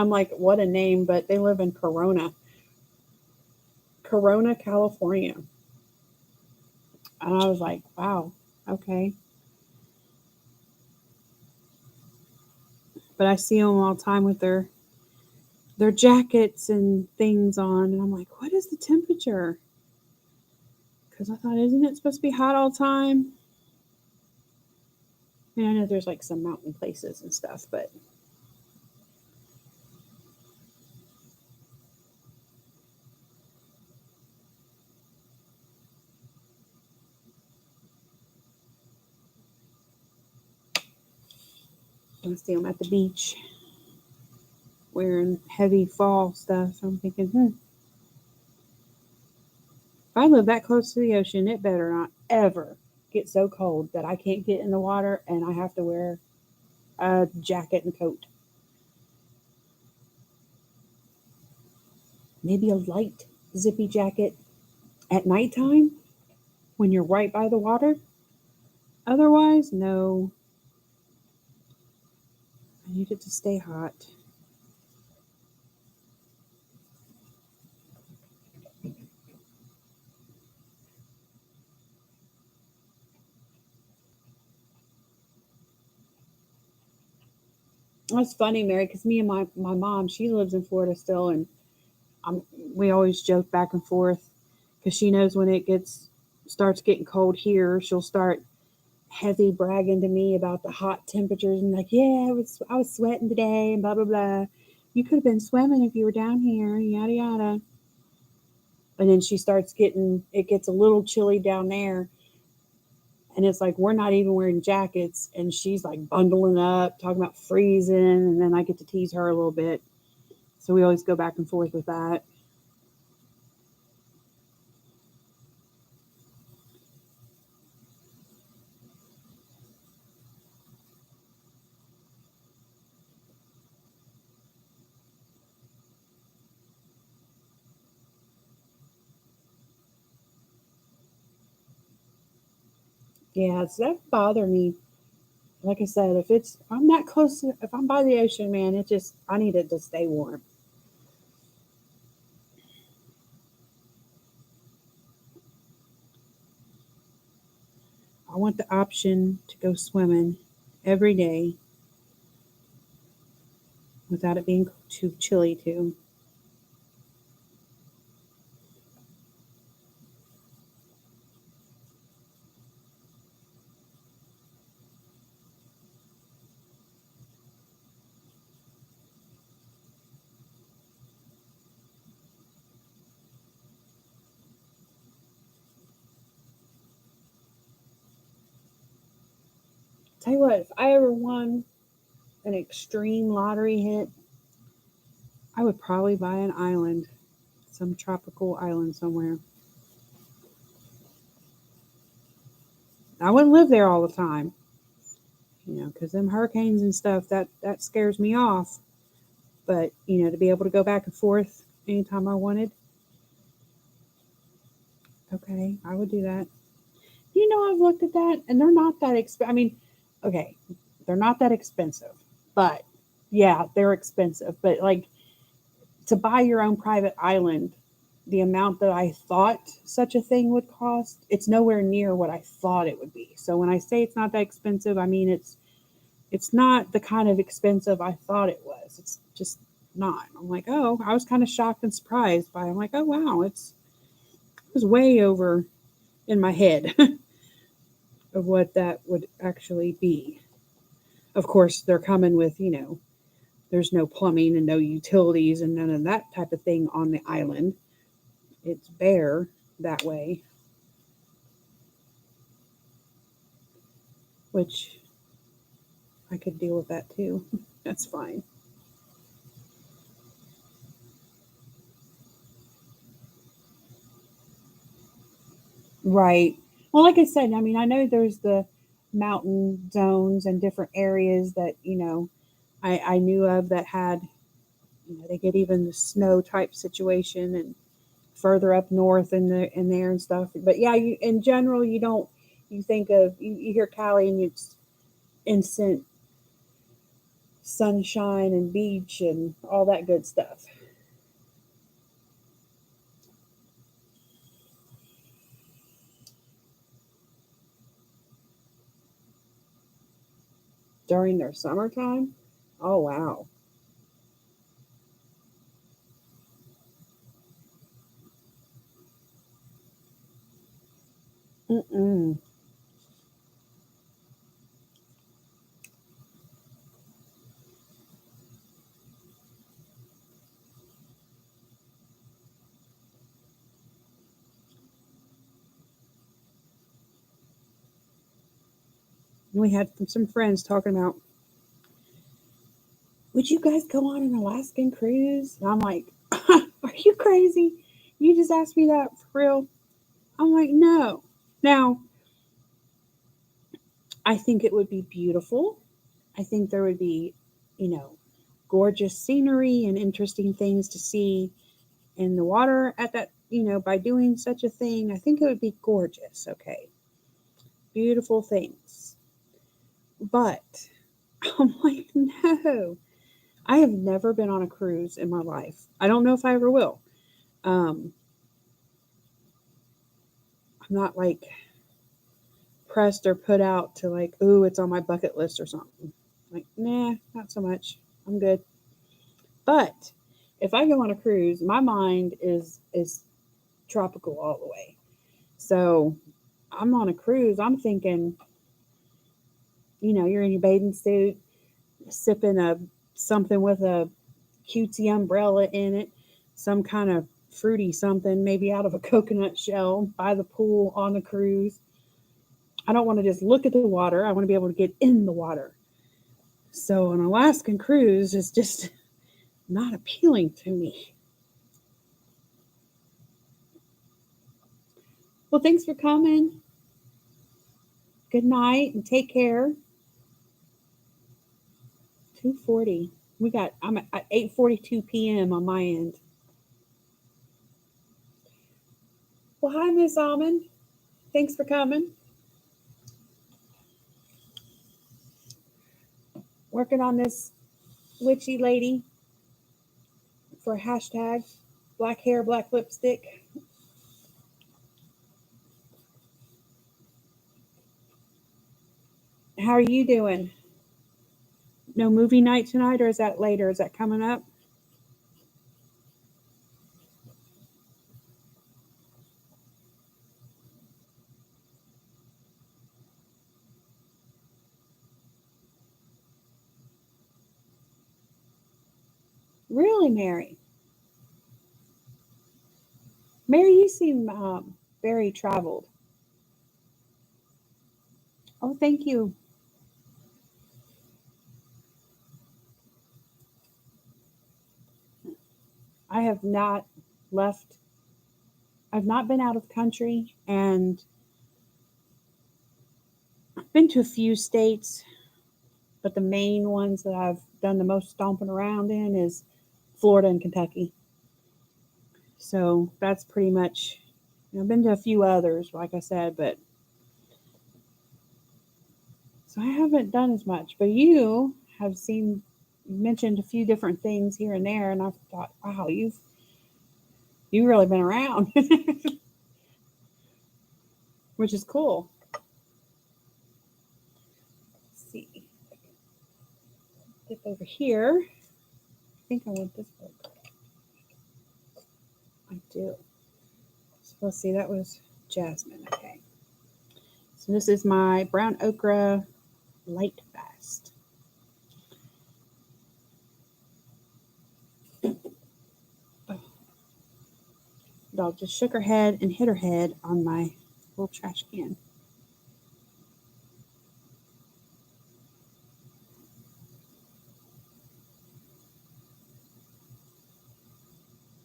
I'm like, what a name! But they live in Corona, California. And I was like, wow, okay. But I see them all the time with their jackets and things on, and I'm like, what is the temperature? Because I thought, isn't it supposed to be hot all the time? I mean, I know there's like some mountain places and stuff, but I see them at the beach wearing heavy fall stuff. I'm thinking, if I live that close to the ocean, it better not ever get so cold that I can't get in the water and I have to wear a jacket and coat. Maybe a light zippy jacket at nighttime when you're right by the water. Otherwise, no. I need it to stay hot. That's funny, Mary, because me and my mom, she lives in Florida still, and we always joke back and forth because she knows when it starts getting cold here, she'll start heavy bragging to me about the hot temperatures and like, yeah, I was sweating today and blah blah blah. You could have been swimming if you were down here, yada yada. And then she starts it gets a little chilly down there, and it's like we're not even wearing jackets, and she's like bundling up, talking about freezing, and then I get to tease her a little bit. So we always go back and forth with that. Yeah, so that bother me. Like I said, if I'm that close, if I'm by the ocean, man, I need it to stay warm. I want the option to go swimming every day without it being too chilly too. Tell you what, if I ever won an extreme lottery hit, I would probably buy an island, some tropical island somewhere. I wouldn't live there all the time, because them hurricanes and stuff that scares me off. But to be able to go back and forth anytime I wanted, okay, I would do that. I've looked at that, and they're not that expensive. I mean, okay, they're not that expensive, but yeah, they're expensive. But like to buy your own private island, the amount that I thought such a thing would cost, it's nowhere near what I thought it would be. So when I say it's not that expensive, I mean it's not the kind of expensive I thought it was. It's just not. I'm like, oh, I was kind of shocked and surprised by it. I'm like, oh wow, it was way over in my head of what that would actually be. Of course, they're coming with, there's no plumbing and no utilities and none of that type of thing on the island. It's bare that way, which I could deal with that too. That's fine. Right. Well, like I said, I mean, I know there's the mountain zones and different areas that, I knew of that had, they get even the snow type situation and further up north in there and stuff. But yeah, in general, you think of, you hear Cali and it's instant sunshine and beach and all that good stuff. During their summertime. Oh, wow. Mm-mm. We had some friends talking about, would you guys go on an Alaskan cruise? And I'm like, are you crazy? You just asked me that for real? I'm like, no. Now, I think it would be beautiful. I think there would be, you know, gorgeous scenery and interesting things to see in the water at that, by doing such a thing. I think it would be gorgeous. Okay. Beautiful things. But I'm like, no. I have never been on a cruise in my life. I don't know if I ever will. Um, I'm not like pressed or put out to like, ooh, it's on my bucket list or something. Like, nah, not so much. I'm good. But if I go on a cruise, my mind is tropical all the way. So I'm on a cruise. I'm thinking, you're in your bathing suit, sipping a something with a cutesy umbrella in it, some kind of fruity something, maybe out of a coconut shell by the pool on the cruise. I don't want to just look at the water. I want to be able to get in the water. So an Alaskan cruise is just not appealing to me. Well, thanks for coming. Good night and take care. 2:40. I'm at 8:42 p.m. on my end. Well, hi, Miss Almond. Thanks for coming. Working on this witchy lady for hashtag black hair, black lipstick. How are you doing? No movie night tonight, or is that later? Is that coming up? Really, Mary? Mary, you seem very traveled. Oh, thank you. I have not left. I've not been out of the country, and I've been to a few states, but the main ones that I've done the most stomping around in is Florida and Kentucky. So that's pretty much. I've been to a few others, like I said, but so I haven't done as much. But you have mentioned a few different things here and there, and I've thought, wow, you've really been around, which is cool. Let's see, dip over here. I think I want this book. I do. So let's see, that was Jasmine. Okay. So this is my brown ochre light fast. Dog just shook her head and hit her head on my little trash can.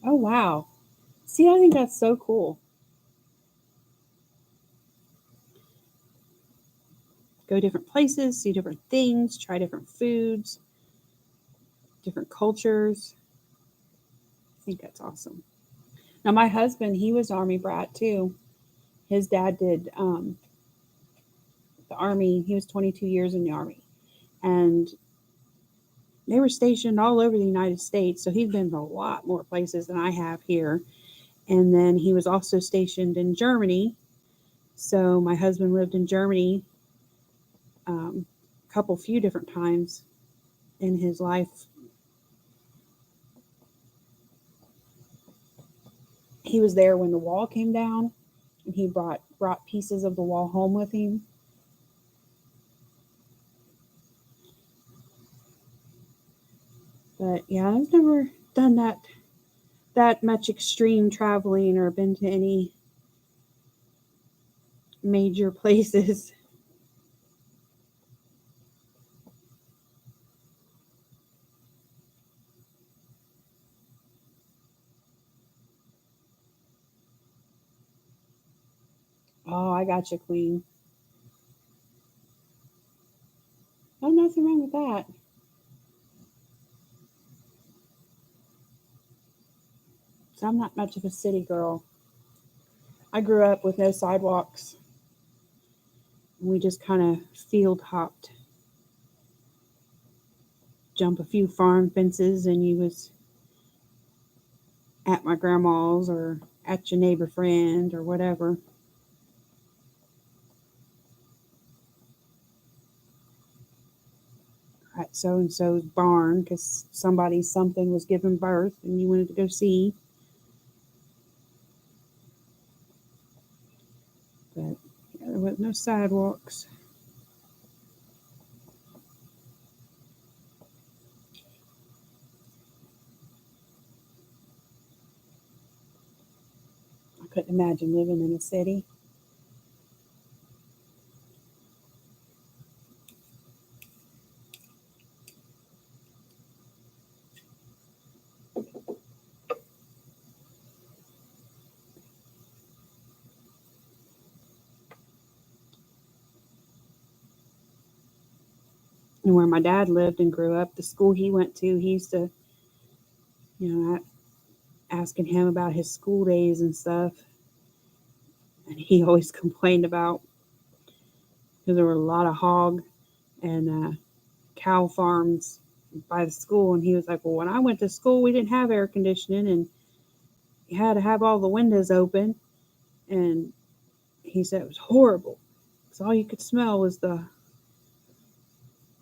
Oh, wow. See, I think that's so cool. Go different places, see different things, try different foods, different cultures. I think that's awesome. Now, my husband, he was Army brat too. His dad did the Army. He was 22 years in the Army. And they were stationed all over the United States. So he's been to a lot more places than I have here. And then he was also stationed in Germany. So my husband lived in Germany a few different times in his life. He was there when the wall came down, and he brought brought pieces of the wall home with him. But yeah, I've never done that much extreme traveling or been to any major places. Oh, I got you, Queen. Oh, nothing wrong with that. So I'm not much of a city girl. I grew up with no sidewalks. We just kind of field hopped, jump a few farm fences, and you was at my grandma's or at your neighbor friend or whatever. At so and so's barn because something was giving birth and you wanted to go see. But yeah, there was no sidewalks. I couldn't imagine living in a city. And where my dad lived and grew up, the school he went to, he used to, asking him about his school days and stuff. And he always complained about, because there were a lot of hog and cow farms by the school. And he was like, well, when I went to school, we didn't have air conditioning and you had to have all the windows open. And he said it was horrible because all you could smell was the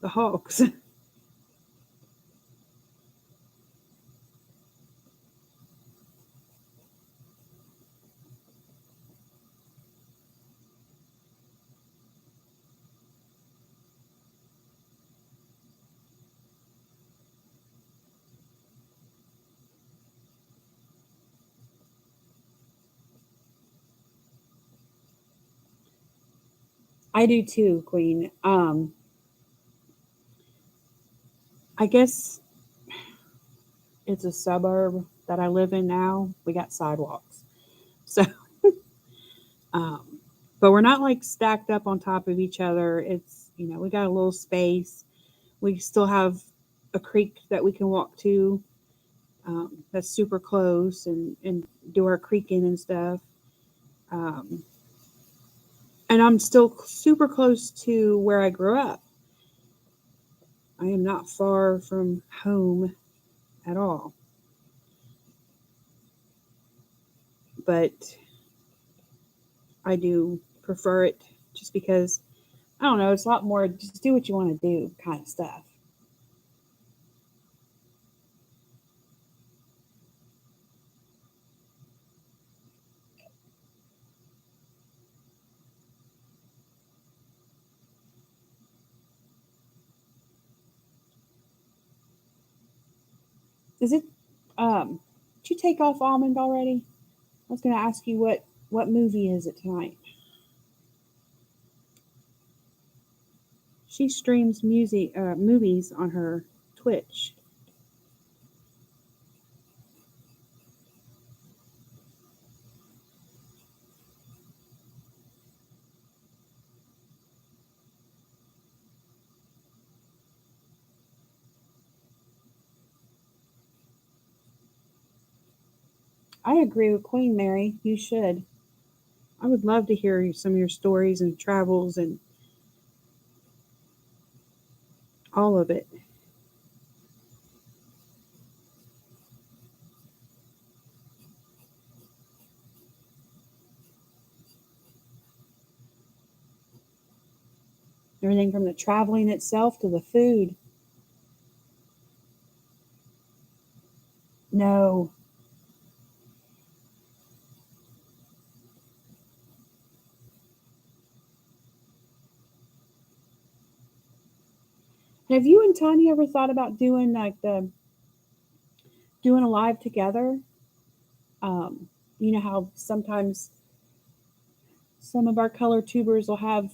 hogs. I do too, Queen. I guess it's a suburb that I live in now. We got sidewalks. So, um, but we're not like stacked up on top of each other. It's, we got a little space. We still have a creek that we can walk to, that's super close and do our creeking and stuff. Um, and I'm still super close to where I grew up. I am not far from home at all. But I do prefer it just because, I don't know, it's a lot more just do what you want to do kind of stuff. Is it, did you take off Almond already? I was going to ask you what movie is it tonight? She streams movies on her Twitch. I agree with Queen Mary. You should. I would love to hear some of your stories and travels and all of it. Everything from the traveling itself to the food. No. Have you and Tanya ever thought about doing doing a live together? You know how sometimes some of our color tubers will have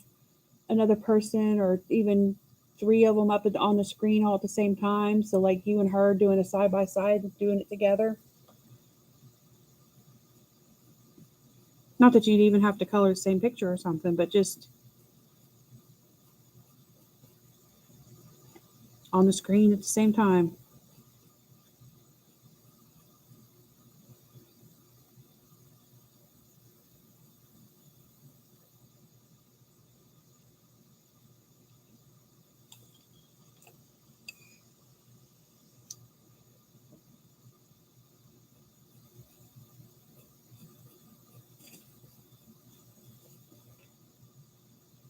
another person or even three of them up on the screen all at the same time. So like you and her doing a side by side, doing it together. Not that you'd even have to color the same picture or something, but just on the screen at the same time.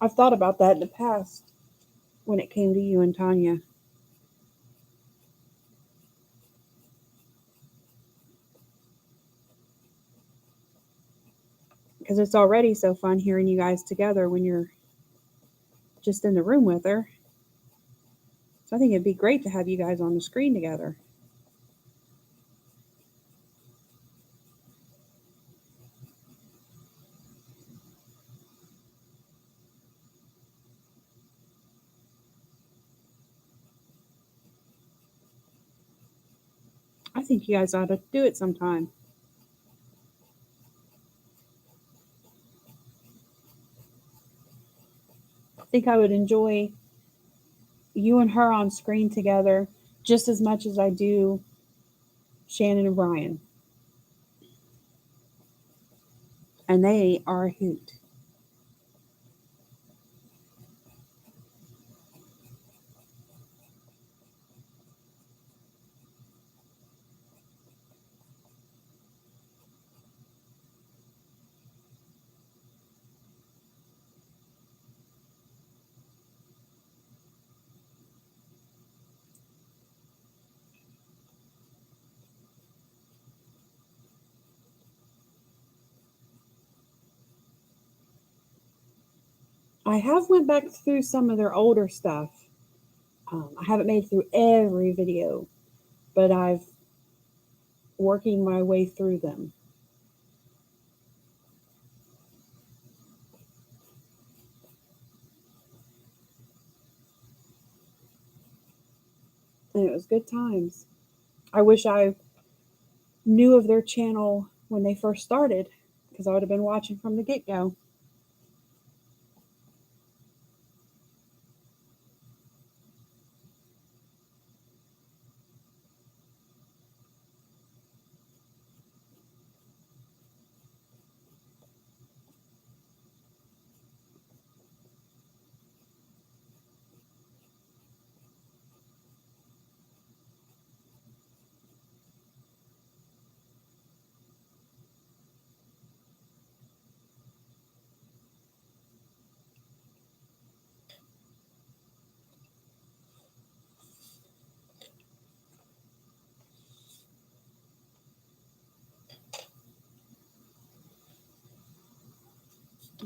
I've thought about that in the past when it came to you and Tanya. Because it's already so fun hearing you guys together when you're just in the room with her. So I think it'd be great to have you guys on the screen together. I think you guys ought to do it sometime. I think I would enjoy you and her on screen together just as much as I do Shannon and Brian. And they are a hoot. I have went back through some of their older stuff. I haven't made through every video, but I've working my way through them. And it was good times. I wish I knew of their channel when they first started because I would have been watching from the get go.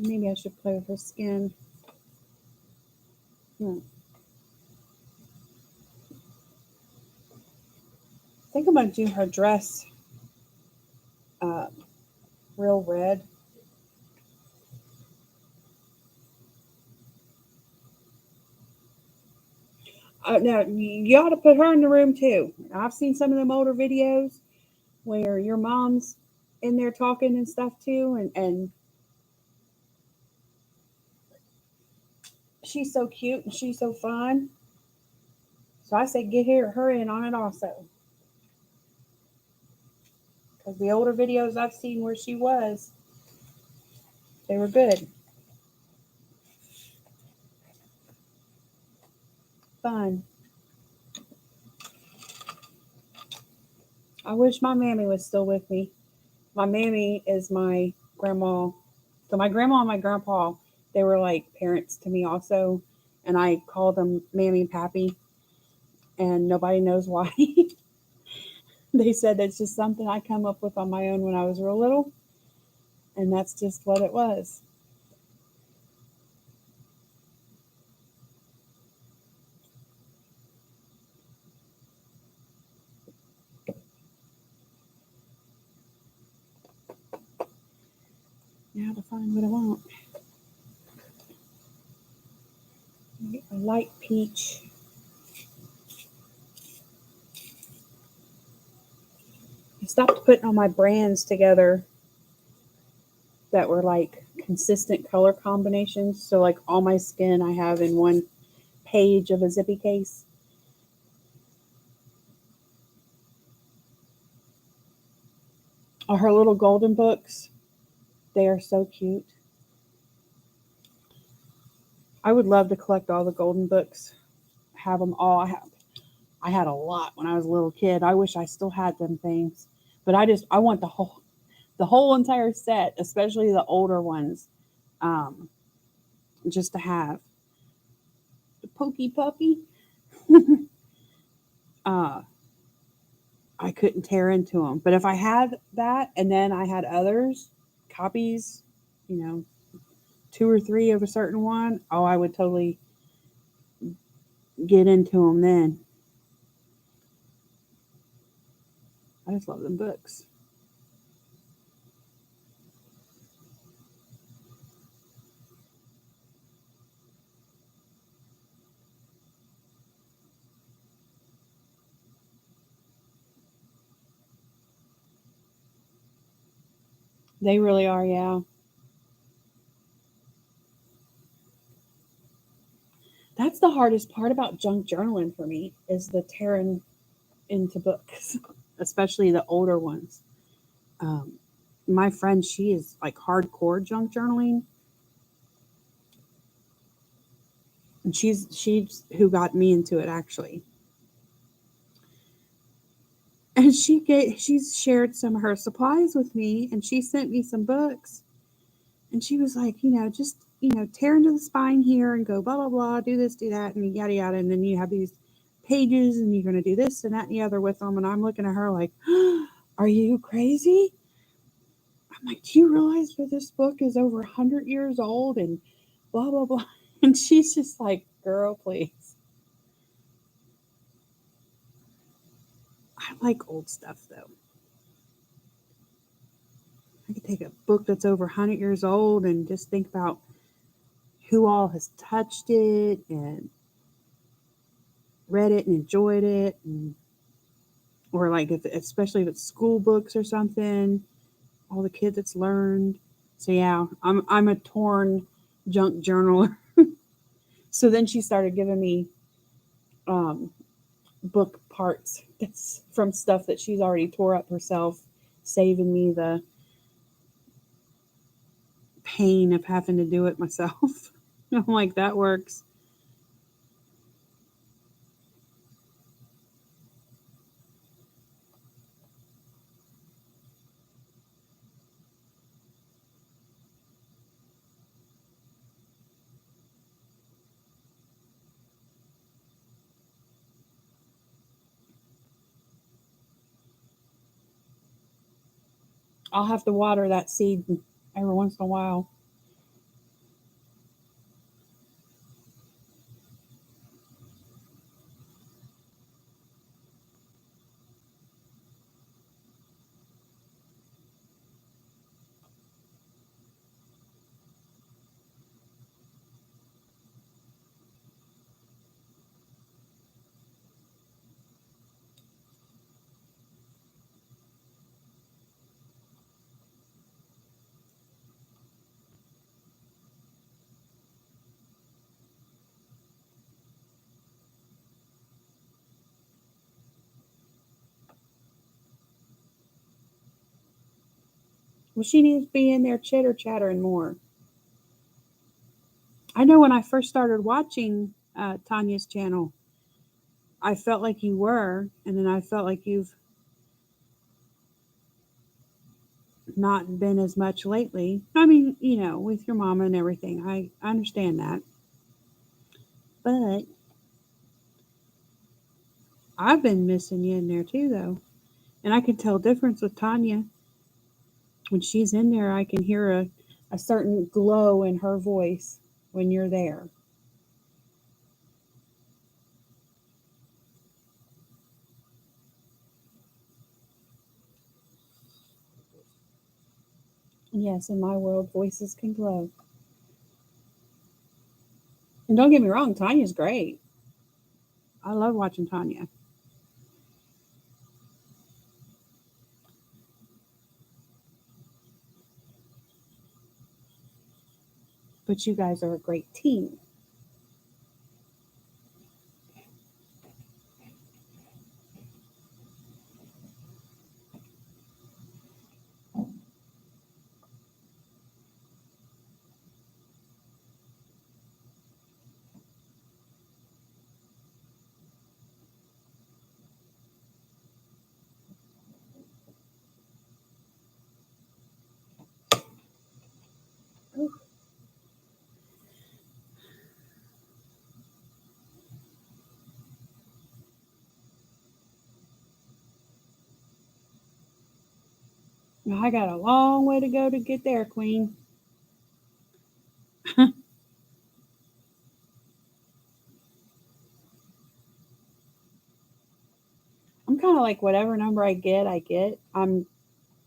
Maybe I should play with her skin. I think I'm going to do her dress real red. Now, you ought to put her in the room too. I've seen some of them older videos where your mom's in there talking and stuff too, and she's so cute and she's so fun. So I say get her in on it also. Because the older videos I've seen where she was, they were good. Fun. I wish my mammy was still with me. My mammy is my grandma. So my grandma and my grandpa, they were like parents to me also. And I call them Mammy and Pappy. And nobody knows why. They said it's just something I come up with on my own when I was real little. And that's just what it was. Now to find what I want. A light peach. I stopped putting all my brands together that were like consistent color combinations. So like all my skin I have in one page of a zippy case. Her little golden books, they are so cute. I would love to collect all the golden books, have them all. I had a lot when I was a little kid. I wish I still had them things, but I want the whole entire set, especially the older ones, um, just to have. The Pokey Puppy, uh, I couldn't tear into them. But if I had that and then I had others, copies, you know, 2 or 3 of a certain one, oh, I would totally get into them then. I just love them books. They really are, yeah. That's the hardest part about junk journaling for me is the tearing into books, especially the older ones. Um, my friend, she is like hardcore junk journaling, and she's who got me into it actually. And she's shared some of her supplies with me, and she sent me some books, and she was like, just tear into the spine here and go blah blah blah, do this, do that, and yada yada, and then you have these pages, and you're gonna do this and that and the other with them, and I'm looking at her like, are you crazy? I'm like, do you realize that this book is over 100 years old and blah blah blah? And she's just like, girl, please. I like old stuff though. I could take a book that's over 100 years old and just think about who all has touched it and read it and enjoyed it, and or like especially if it's school books or something, all the kids it's learned. So yeah, I'm a torn junk journaler. So then she started giving me um, book parts that's from stuff that she's already tore up herself, saving me the pain of having to do it myself. I'm like, that works. I'll have to water that seed every once in a while. Well, she needs to be in there chitter chattering more. I know when I first started watching Tanya's channel, I felt like you were, and then I felt like you've not been as much lately. I mean, with your mama and everything, I understand that. But I've been missing you in there too, though. And I can tell a difference with Tanya. When she's in there, I can hear a certain glow in her voice when you're there. Yes, in my world, voices can glow. And don't get me wrong, Tanya's great. I love watching Tanya. But you guys are a great team. Now, I got a long way to go to get there, Queen. I'm kind of like whatever number I get, I get.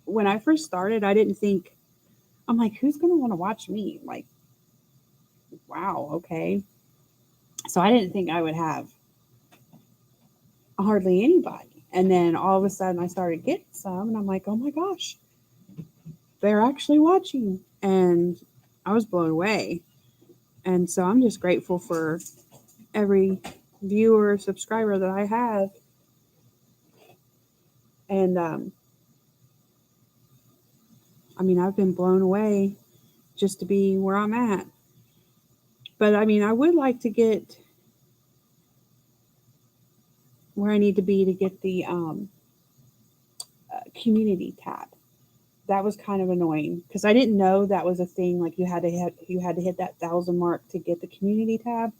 When I first started, I didn't think I'm like, who's gonna want to watch me? Like, wow, okay. So I didn't think I would have hardly anybody. And then all of a sudden I started getting some and I'm like, oh my gosh, they're actually watching. And I was blown away. And so I'm just grateful for every viewer, subscriber that I have. And I mean, I've been blown away just to be where I'm at. But I mean, I would like to get where I need to be to get the community tab. That was kind of annoying because I didn't know that was a thing. Like you had to hit that 1,000 mark to get the community tab.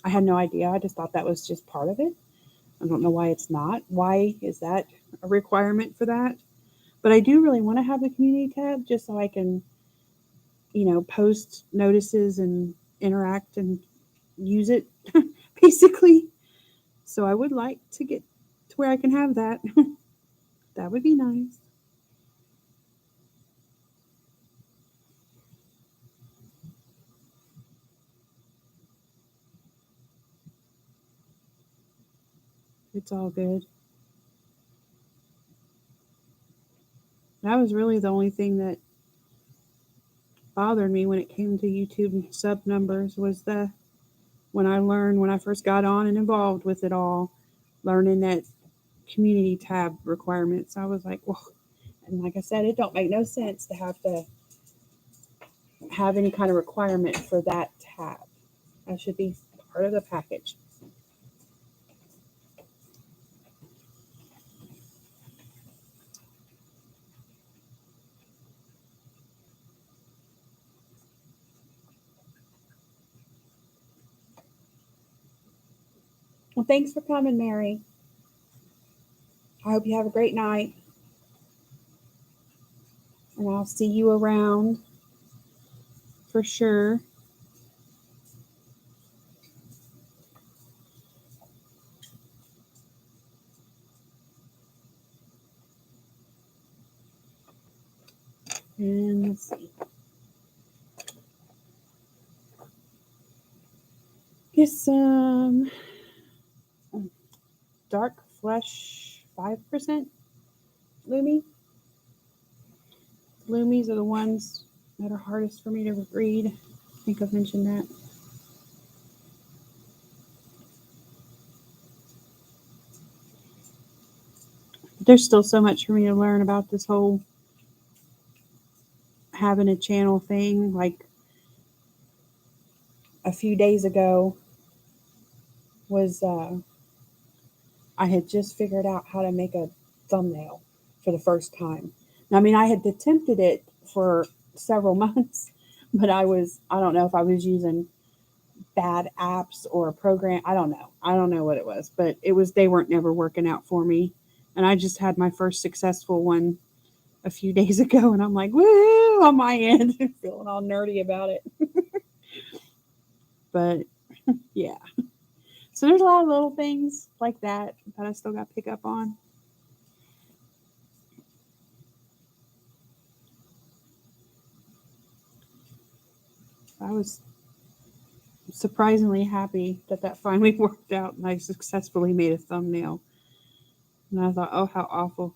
I had no idea. I just thought that was just part of it. I don't know why it's not. Why is that a requirement for that? But I do really want to have the community tab just so I can, post notices and interact and use it basically. So I would like to get to where I can have that. That would be nice. It's all good. That was really the only thing that bothered me when it came to YouTube sub numbers was the when I learned when I first got on and involved with it all, learning that community tab requirements. I was like, well, and like I said, it don't make no sense to have any kind of requirement for that tab. That should be part of the package. Well, thanks for coming, Mary. I hope you have a great night, and I'll see you around for sure. And let's see. Get some dark flesh 5% Lumi. Loomies are the ones that are hardest for me to read. I think I've mentioned that. There's still so much for me to learn about this whole having a channel thing. Like a few days ago was I had just figured out how to make a thumbnail for the first time. I mean, I had attempted it for several months, but I don't know if I was using bad apps or a program. I don't know. I don't know what it was, but they weren't never working out for me. And I just had my first successful one a few days ago, and I'm like, woo, on my end, feeling all nerdy about it. But yeah. So there's a lot of little things like that I still got to pick up on. I was surprisingly happy that finally worked out and I successfully made a thumbnail. And I thought, oh, how awful.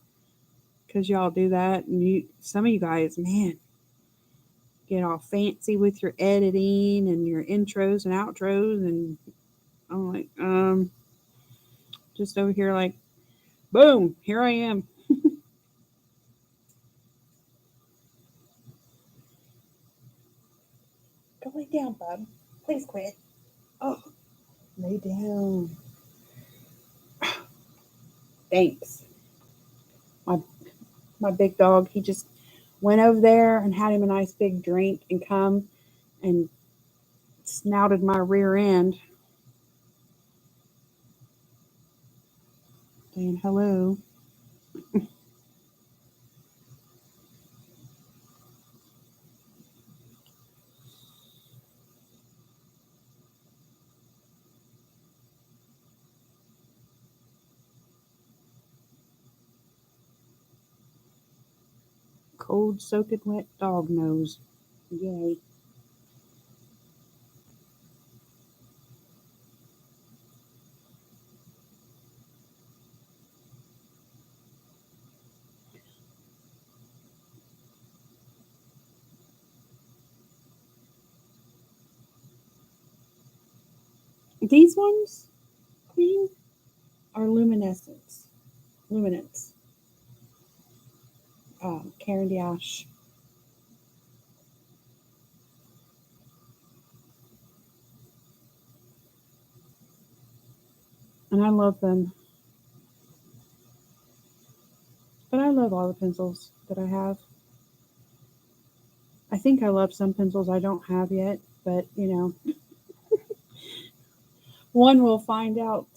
Because y'all do that. And some of you guys, man, get all fancy with your editing and your intros and outros. And I'm like, just over here like, boom, here I am. Go lay down, bub. Please quit. Oh, lay down. Thanks. My big dog, he just went over there and had him a nice big drink and come and snouted my rear end. Saying hello. Cold, soaking wet dog nose. Yay. These ones, Queen, are luminescence. Luminance. Karen Diash. And I love them. But I love all the pencils that I have. I think I love some pencils I don't have yet, but one will find out.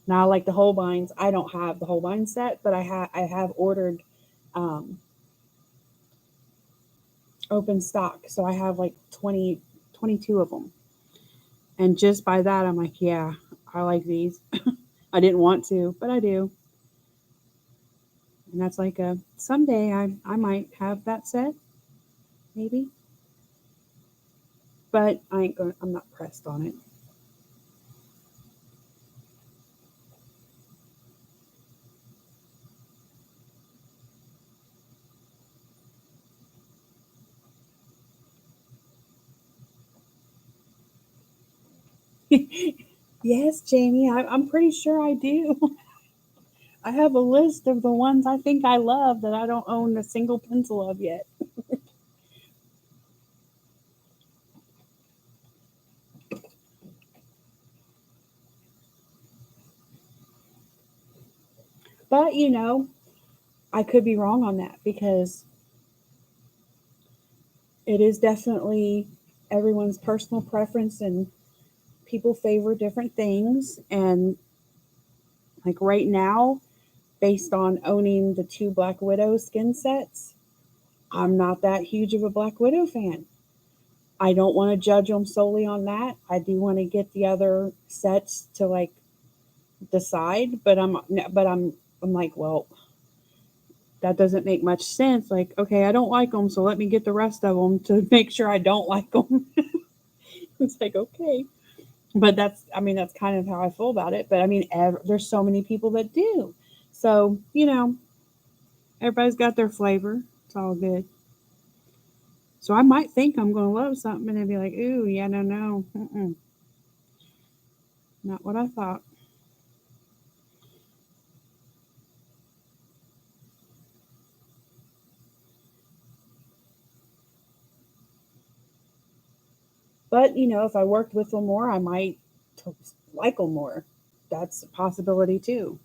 Now, like the Holbeins, I don't have the Holbein set, but I have ordered open stock, so I have like 22 of them. And just by that, I'm like, yeah, I like these. I didn't want to, but I do. And that's like a someday I might have that set, maybe. But I'm not pressed on it. Yes, Jamie, I'm pretty sure I do. I have a list of the ones I think I love that I don't own a single pencil of yet. But I could be wrong on that because it is definitely everyone's personal preference and people favor different things. And like right now, based on owning the two Black Widow skin sets, I'm not that huge of a Black Widow fan. I don't want to judge them solely on that. I do want to get the other sets to like decide, but I'm like, well, that doesn't make much sense. Like, okay, I don't like them, so let me get the rest of them to make sure I don't like them. It's like, okay, but that's kind of how I feel about it. But I mean, there's so many people that do. So everybody's got their flavor. It's all good. So I might think I'm going to love something and then be like, ooh, yeah, no, not what I thought. But if I worked with them more, I might like them more. That's a possibility too.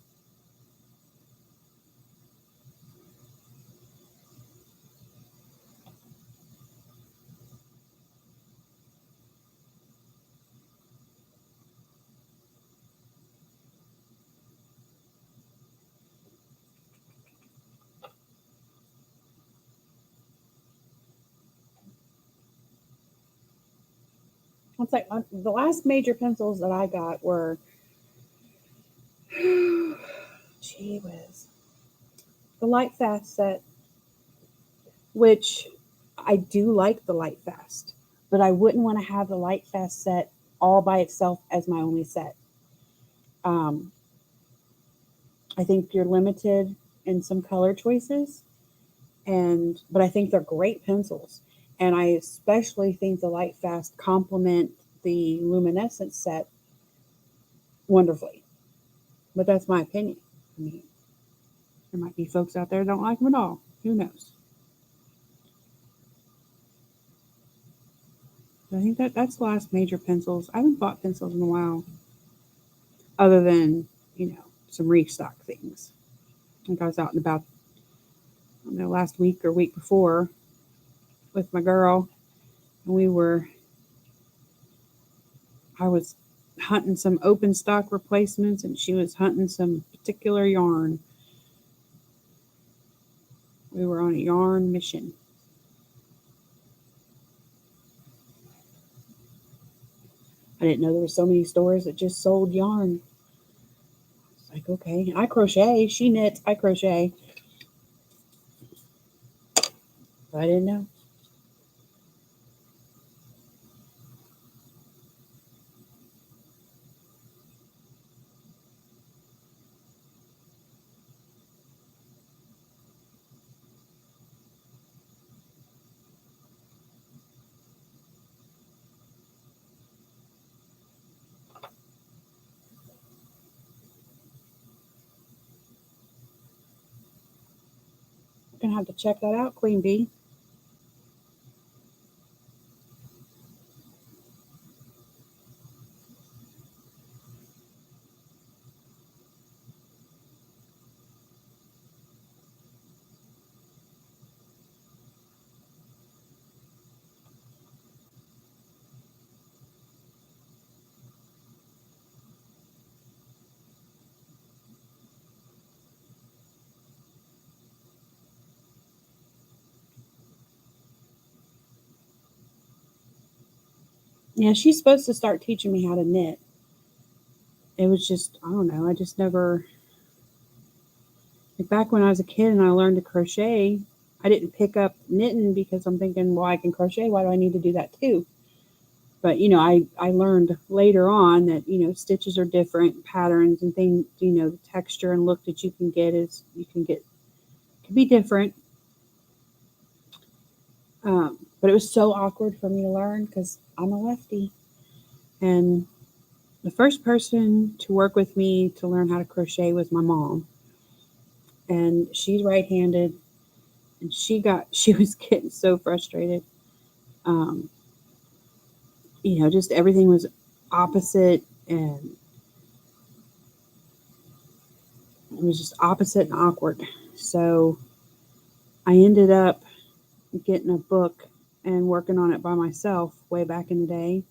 It's like the last major pencils that I got were, gee whiz, the Light Fast set, which I do like the Light Fast, but I wouldn't want to have the Light Fast set all by itself as my only set. I think you're limited in some color choices, but I think they're great pencils. And I especially think the Light Fast complement the luminescent set wonderfully. But that's my opinion. I mean, there might be folks out there that don't like them at all. Who knows? I think that's the last major pencils. I haven't bought pencils in a while, other than, some restock things. I think I was out and about, I don't know, last week or week before with my girl, and I was hunting some open stock replacements, and she was hunting some particular yarn. We were on a yarn mission. I didn't know there were so many stores that just sold yarn. It's like, okay, I crochet. She knits, I crochet. But I didn't know. I'm going to have to check that out, Queen Bee. Yeah, she's supposed to start teaching me how to knit. It was just, I don't know, I just never, like back when I was a kid and I learned to crochet, I didn't pick up knitting because I'm thinking, well, I can crochet. Why do I need to do that too? But, I learned later on that, stitches are different, patterns and things, the texture and look that you can get can be different. But it was so awkward for me to learn because I'm a lefty. And the first person to work with me to learn how to crochet was my mom. And she's right-handed, and she was getting so frustrated. Just everything was opposite, and it was just opposite and awkward. So I ended up getting a book and working on it by myself way back in the day.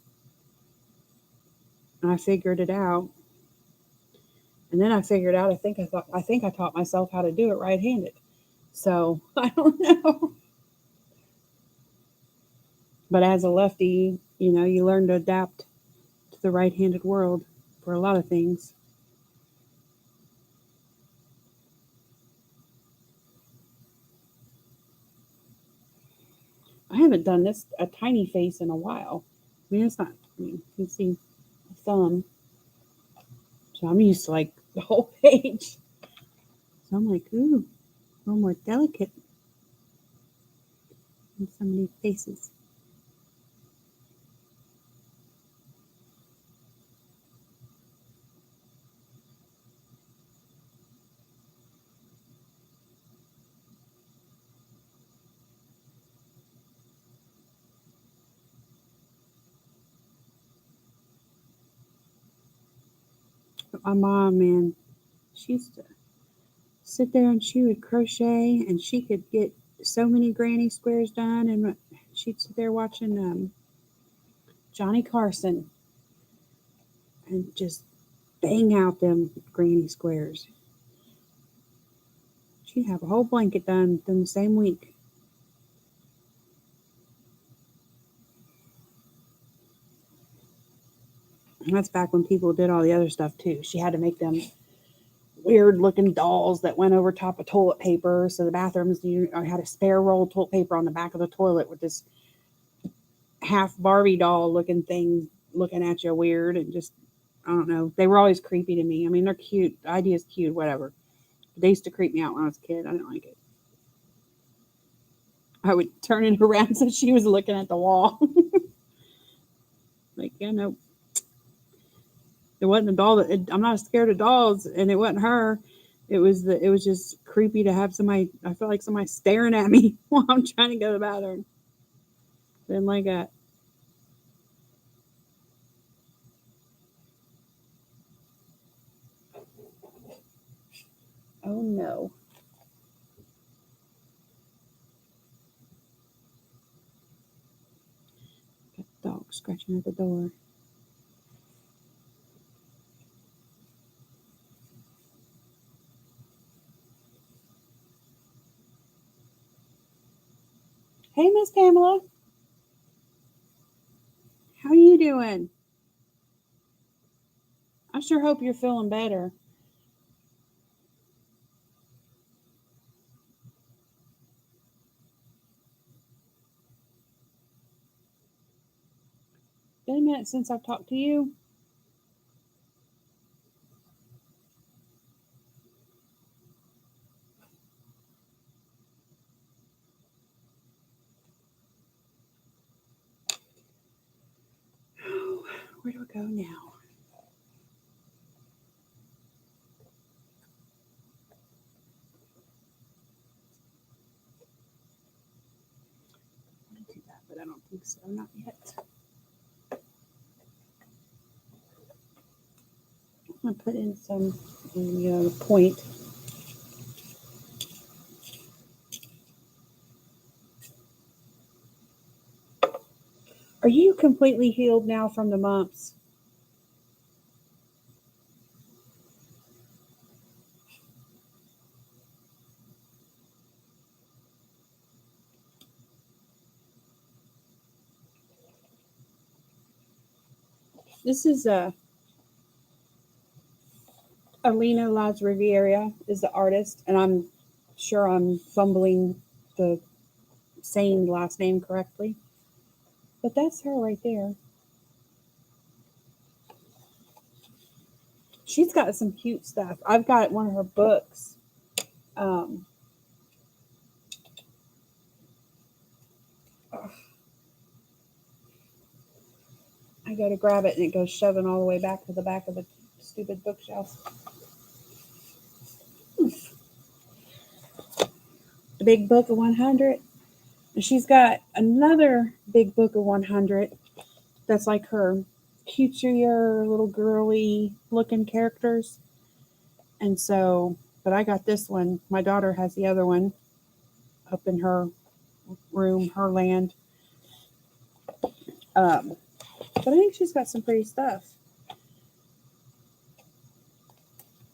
And I figured it out. And then I figured out, I think I taught myself how to do it right-handed. So I don't know. But as a lefty, you learn to adapt to the right-handed world for a lot of things. I haven't done a tiny face in a while. I mean, it's not, you can see the thumb. So I'm used to like the whole page. So I'm like, ooh, a little more delicate in some of these faces. But my mom, man, she used to sit there and she would crochet, and she could get so many granny squares done, and she'd sit there watching Johnny Carson and just bang out them granny squares. She'd have a whole blanket done within the same week. And that's back when people did all the other stuff too. She had to make them weird looking dolls that went over top of toilet paper. So the bathrooms, I had a spare roll of toilet paper on the back of the toilet with this half Barbie doll looking thing looking at you weird, and just, I don't know. They were always creepy to me. I mean, they're cute. The idea is cute, whatever. But they used to creep me out when I was a kid. I didn't like it. I would turn it around so she was looking at the wall. Like, yeah, no. It wasn't a doll. I'm not scared of dolls, and it wasn't her. It was just creepy to have somebody. I felt like somebody staring at me while I'm trying to go to the bathroom. Didn't like that. Oh no. Got the dog scratching at the door. Hey, Miss Pamela. How you doing? I sure hope you're feeling better. Been a minute since I've talked to you. Oh, where do I go now? I want to do that, but I don't think so. Not yet. I'm gonna put in some point. Are you completely healed now from the mumps? This is Alena Lazareva is the artist, and I'm sure I'm fumbling the saying the last name correctly. But that's her right there. She's got some cute stuff. I've got one of her books. Um, I go to grab it and it goes shoving all the way back to the back of the stupid bookshelf. The big book of 100. And she's got another big book of 100 that's like her cutesier, little girly looking characters. And so, but I got this one. My daughter has the other one up in her room, her land. But I think she's got some pretty stuff.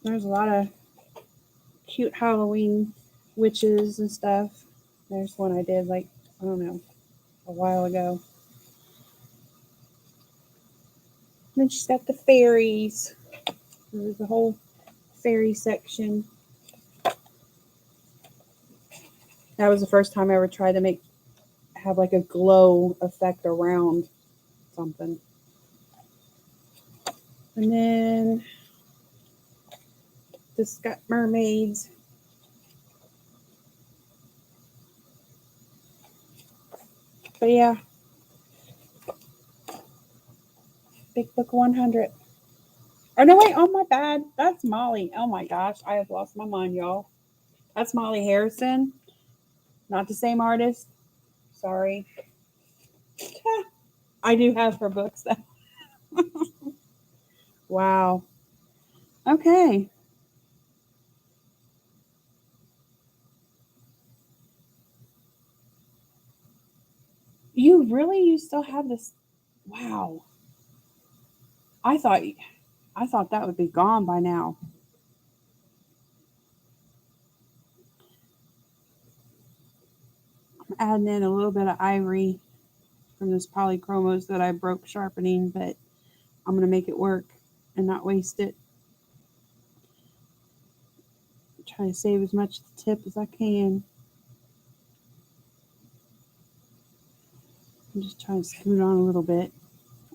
There's a lot of cute Halloween witches and stuff. There's one I did like, I don't know, a while ago. And then she's got the fairies. There's a whole fairy section. That was the first time I ever tried to have like a glow effect around something. And then this got mermaids. But yeah, big book 100. Oh no, wait! Oh my bad. That's Molly. Oh my gosh, I have lost my mind, y'all. That's Molly Harrison, not the same artist. Sorry. I do have her books though. Wow. Okay. You still have this? Wow. I thought I thought that would be gone by now. I'm adding in a little bit of ivory from this polychromos that I broke sharpening, but I'm gonna make it work and not waste it. Trying to save as much of the tip as I can. I'm just trying to scoot on a little bit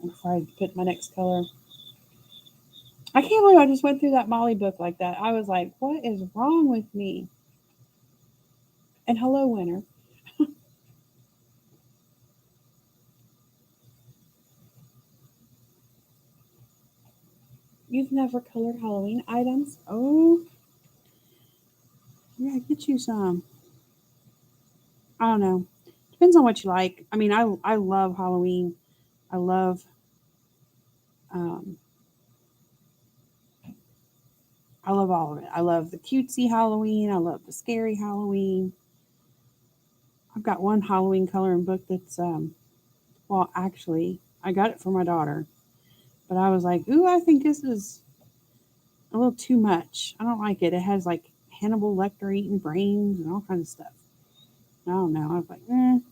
before I put my next color. I can't believe I just went through that Molly book like that. I was like, what is wrong with me? And hello, winter. You've never colored Halloween items? Oh, yeah, get you some. I don't know. Depends on what you like. I mean, I love Halloween. I love um, I love all of it. I love the cutesy Halloween. I love the scary Halloween. I've got one Halloween coloring book that's well, actually, I got it for my daughter, but I was like, ooh, I think this is a little too much. I don't like it. It has like Hannibal Lecter eating brains and all kinds of stuff. I don't know. I was like,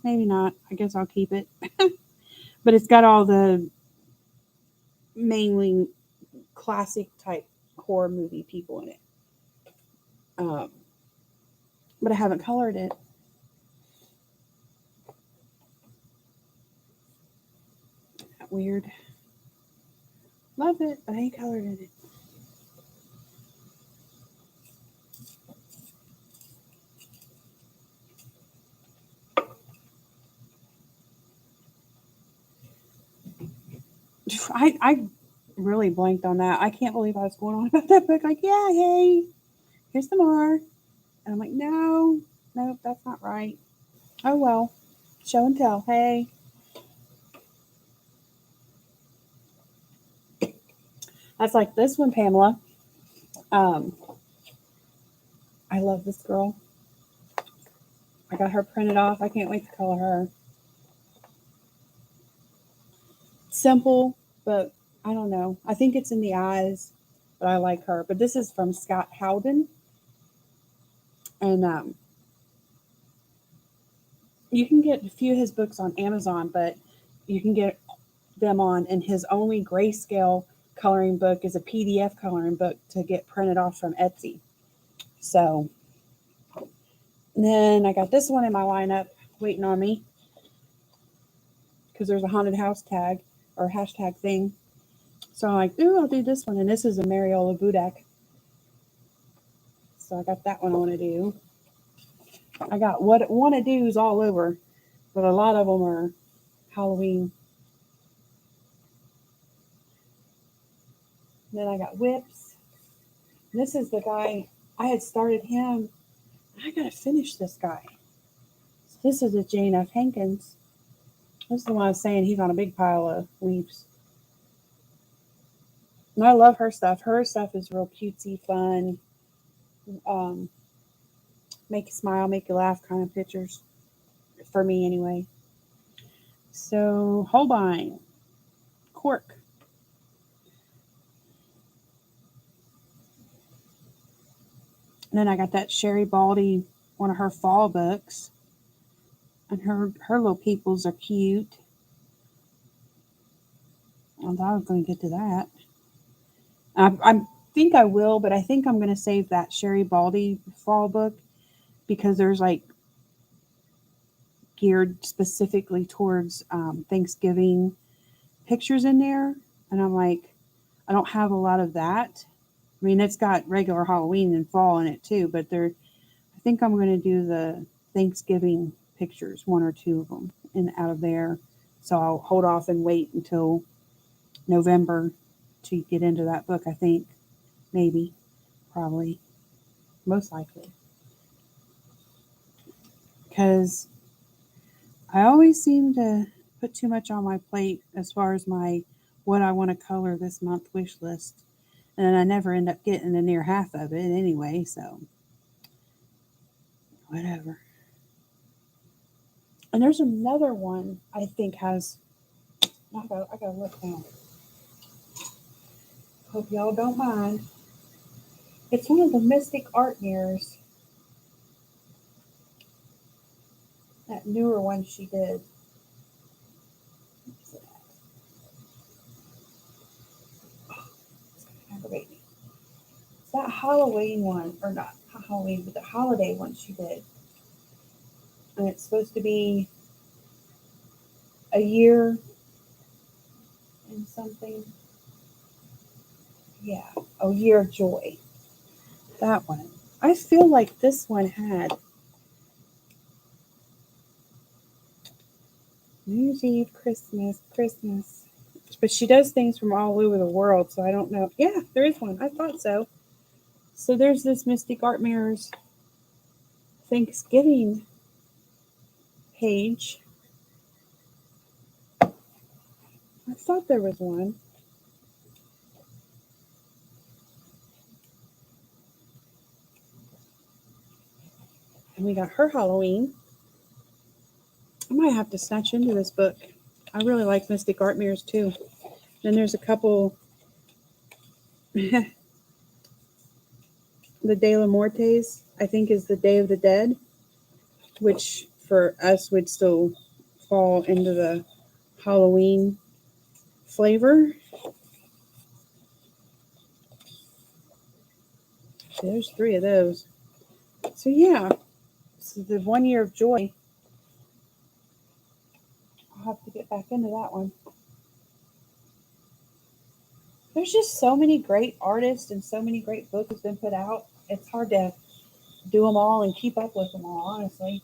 maybe not. I guess I'll keep it. But it's got all the mainly classic type horror movie people in it. But I haven't colored it. That weird. Love it, but I ain't colored in it. I really blanked on that. I can't believe I was going on about that book. Like, yeah, hey, here's some more. And I'm like, no, that's not right. Oh well, show and tell. Hey, that's like this one, Pamela. Um, I love this girl. I got her printed off. I can't wait to color her. Simple, but I don't know. I think it's in the eyes, but I like her. But this is from Scott Howden, and you can get a few of his books on Amazon, but you can get them on. And his only grayscale coloring book is a PDF coloring book to get printed off from Etsy. So then I got this one in my lineup waiting on me because there's a haunted house tag or hashtag thing. So I'm like, ooh, I'll do this one. And this is a Mariola Budak. So I got that one I want to do. I got what want to do's all over, but a lot of them are Halloween. And then I got whips. And this is the guy I had started him. I gotta finish this guy. So this is a Jane F. Hankins. This is the one I was saying he's on a big pile of leaves. And I love her stuff. Her stuff is real cutesy, fun. Make you smile, make you laugh kind of pictures. For me, anyway. So, Holbein. Cork. And then I got that Sherry Baldy, one of her fall books. And her little peoples are cute. I thought I was going to get to that. I think I will, but I think I'm going to save that Sherry Baldy fall book because there's like geared specifically towards Thanksgiving pictures in there. And I'm like, I don't have a lot of that. I mean, it's got regular Halloween and fall in it too, but I think I'm going to do the Thanksgiving pictures, one or two of them, out of there. So I'll hold off and wait until November to get into that book. I think, maybe, probably, most likely, because I always seem to put too much on my plate as far as my what I want to color this month wish list, and I never end up getting a near half of it anyway. So whatever. And there's another one I think has. I gotta look now. Hope y'all don't mind. It's one of the Mystic Art mirrors. That newer one she did. It's gonna aggravate me. It's that Halloween one, or not Halloween, but the holiday one she did. And it's supposed to be a year and something. Yeah, a year of joy. That one. I feel like this one had New Year's Eve, Christmas. But she does things from all over the world, so I don't know. Yeah, there is one. I thought so. So there's this Mystic Art Mirrors Thanksgiving page. I thought there was one. And we got her Halloween. I might have to snatch into this book. I really like Mystic Art Mirrors too. Then there's a couple. The De La Mortes, I think, is the Day of the Dead, which for us would still fall into the Halloween flavor. There's 3 of those. So yeah, so the 1 year of joy. I'll have to get back into that one. There's just so many great artists and so many great books have been put out. It's hard to do them all and keep up with them all, honestly.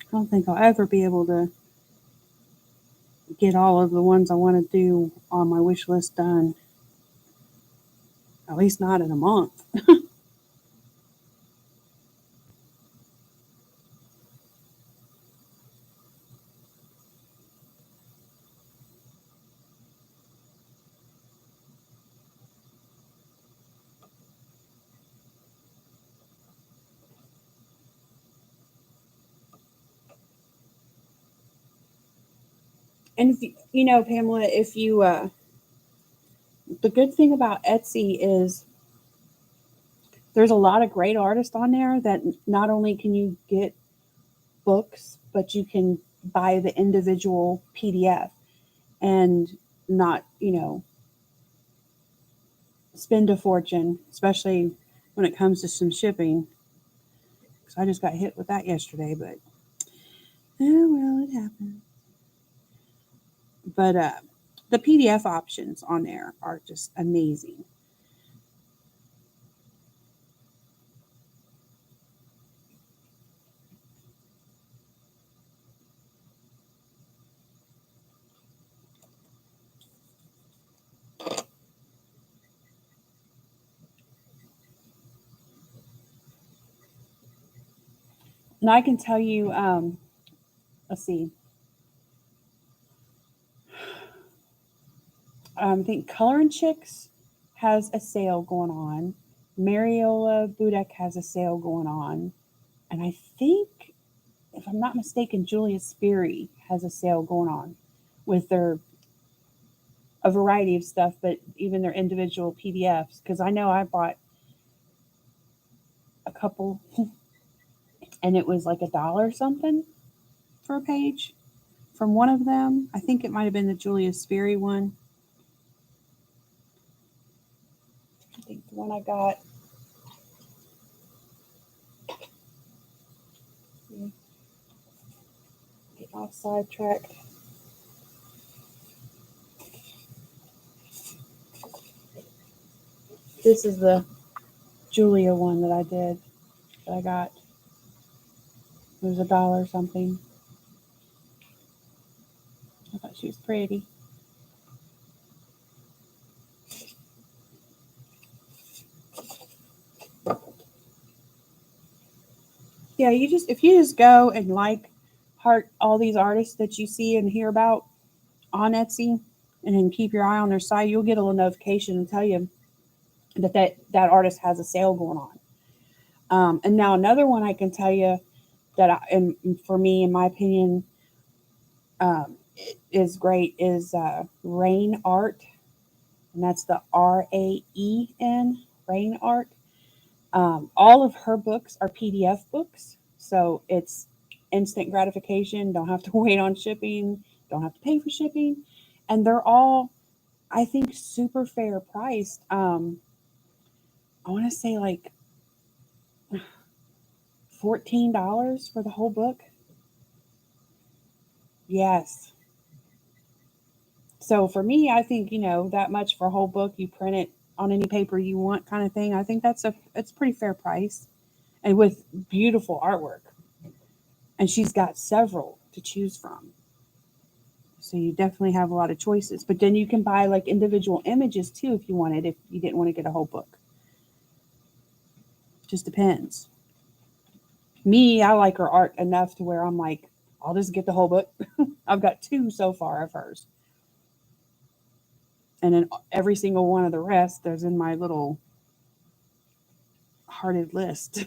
I don't think I'll ever be able to get all of the ones I want to do on my wish list done. At least not in a month. And if you know, Pamela, if you the good thing about Etsy is there's a lot of great artists on there that not only can you get books, but you can buy the individual PDF and not, spend a fortune, especially when it comes to some shipping. Because I just got hit with that yesterday, but well, it happened. But the PDF options on there are just amazing. And I can tell you, let's see, I think Color and Chicks has a sale going on. Mariola Budek has a sale going on. And I think, if I'm not mistaken, Julia Sperry has a sale going on with their a variety of stuff, but even their individual PDFs. Because I know I bought a couple, and it was like $1 something for a page from one of them. I think it might have been the Julia Sperry one. I think the one I got. Get off sidetracked. This is the Julia one that I did, that I got. It was $1 something. I thought she was pretty. Yeah, if you just go and heart all these artists that you see and hear about on Etsy, and then keep your eye on their site, you'll get a little notification and tell you that artist has a sale going on. And now another one I can tell you that for me, in my opinion, is great is Rain Art, and that's the RAEN, Rain Art. All of her books are PDF books, so it's instant gratification, don't have to wait on shipping, don't have to pay for shipping. And they're all, I think, super fair priced. I want to say like $14 for the whole book. Yes. So for me, I think, that much for a whole book, you print it on any paper you want kind of thing. I think it's a pretty fair price and with beautiful artwork. And she's got several to choose from. So you definitely have a lot of choices. But then you can buy like individual images too if you wanted, if you didn't want to get a whole book. Just depends. Me, I like her art enough to where I'm like, I'll just get the whole book. I've got 2 so far of hers. And then every single one of the rest, there's in my little hearted list.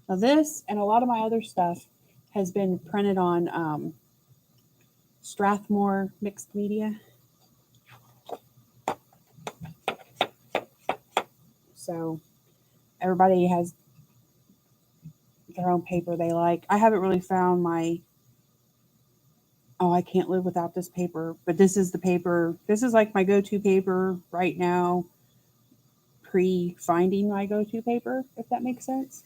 Now this and a lot of my other stuff has been printed on Strathmore Mixed Media. So everybody has their own paper they like. I haven't really found I can't live without this paper, but this is the paper. This is like my go-to paper right now, pre-finding my go-to paper, if that makes sense.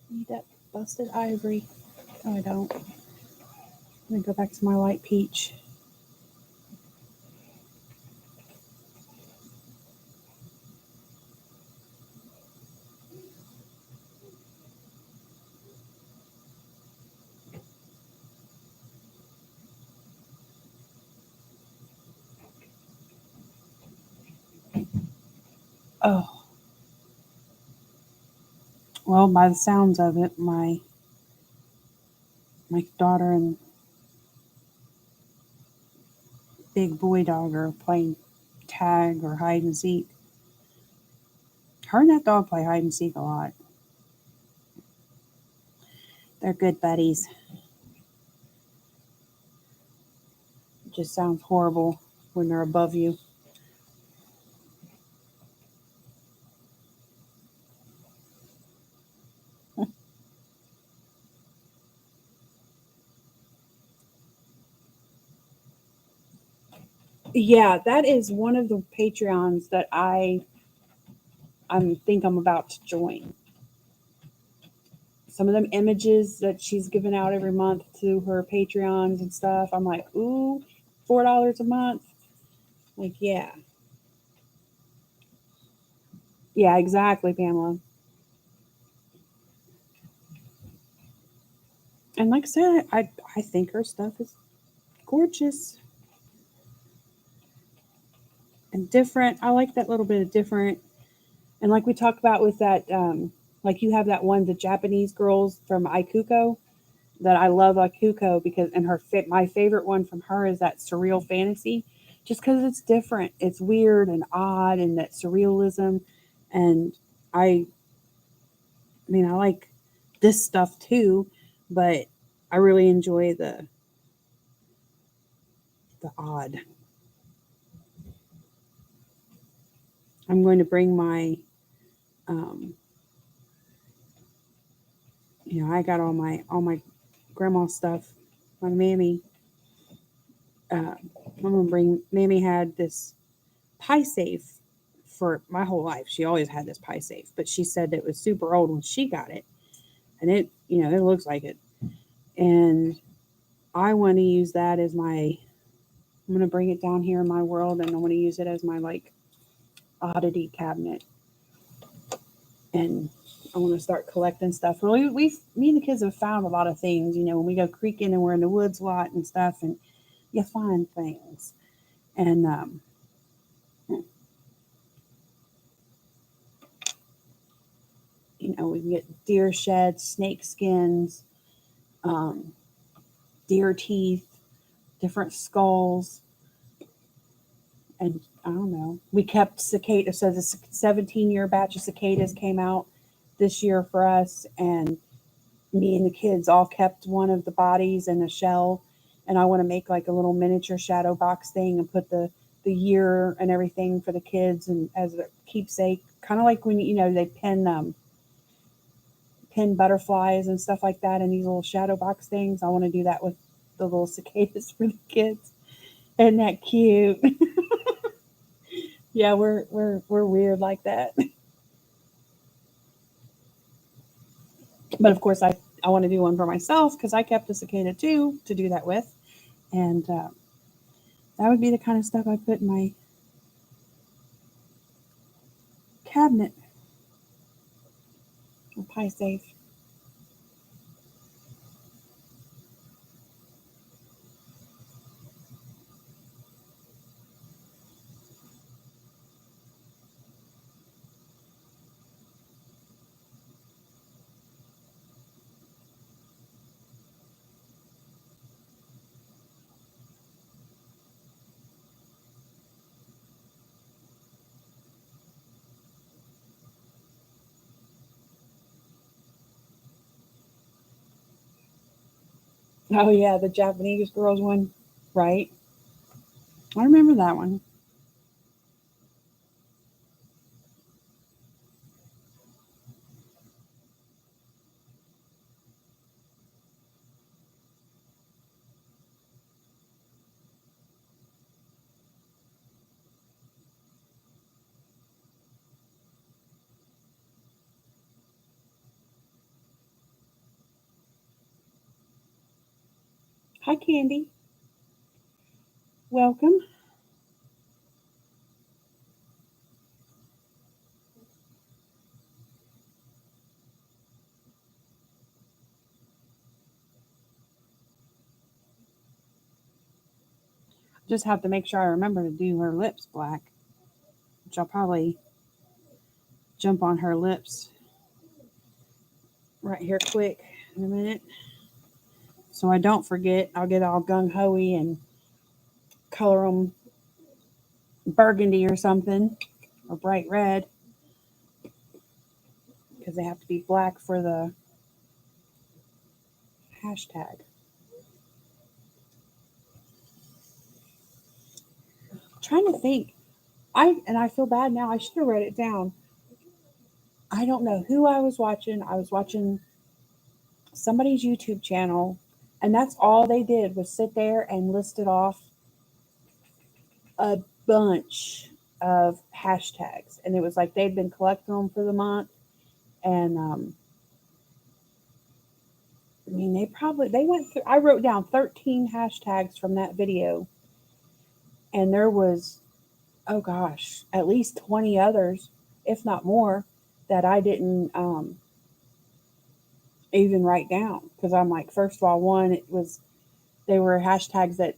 Need that busted ivory. Oh, I don't. I'm going to go back to my light peach. Oh. Well, by the sounds of it, my daughter and big boy dog are playing tag or hide and seek. Her and that dog play hide and seek a lot. They're good buddies. It just sounds horrible when they're above you. Yeah, that is one of the Patreons that I think I'm about to join. Some of them images that she's giving out every month to her Patreons and stuff. I'm like, ooh, $4 a month. Like, yeah. Yeah, exactly, Pamela. And like I said, I think her stuff is gorgeous and different. I like that little bit of different. And like we talked about with that, like you have that one, the Japanese girls from Ikuko, that I love Ikuko because, and my favorite one from her is that surreal fantasy, just because it's different, it's weird and odd, and that surrealism, and I, I mean, I like this stuff too, but I really enjoy the odd. I'm going to bring my, um, I got all my grandma stuff. My mammy, I'm gonna bring. Mammy had this pie safe for my whole life. She always had this pie safe, but she said it was super old when she got it, and it looks like it. And I want to use that as my. I'm gonna bring it down here in my world, and I want to use it as my like oddity cabinet. And I want to start collecting stuff. Well, me and the kids have found a lot of things, when we go creeking and we're in the woods a lot and stuff, and you find things. And we can get deer sheds, snake skins, deer teeth, different skulls, and I don't know. We kept cicada. So the 17-year batch of cicadas came out this year for us, and me and the kids all kept one of the bodies in a shell. And I want to make like a little miniature shadow box thing and put the year and everything for the kids and as a keepsake, kind of like when they pin butterflies and stuff like that in these little shadow box things. I want to do that with the little cicadas for the kids. Isn't that cute? Yeah, we're weird like that. But of course, I want to do one for myself because I kept a cicada too to do that with, and that would be the kind of stuff I put in my cabinet or pie safe. Oh yeah, the Japanese girls one, right? I remember that one. Hi, Candy. Welcome. Just have to make sure I remember to do her lips black, which I'll probably jump on her lips right here quick in a minute. So I don't forget. I'll get all gung-ho-y and color them burgundy or something, or bright red, because they have to be black for the hashtag. I'm trying to think. I feel bad now. I should have wrote it down. I don't know who I was watching. I was watching somebody's YouTube channel, and that's all they did was sit there and listed off a bunch of hashtags, and it was like they'd been collecting them for the month, and I mean they went through. I wrote down 13 hashtags from that video, and there was, oh gosh, at least 20 others, if not more, that I didn't even write down because I'm like, first of all, one, they were hashtags that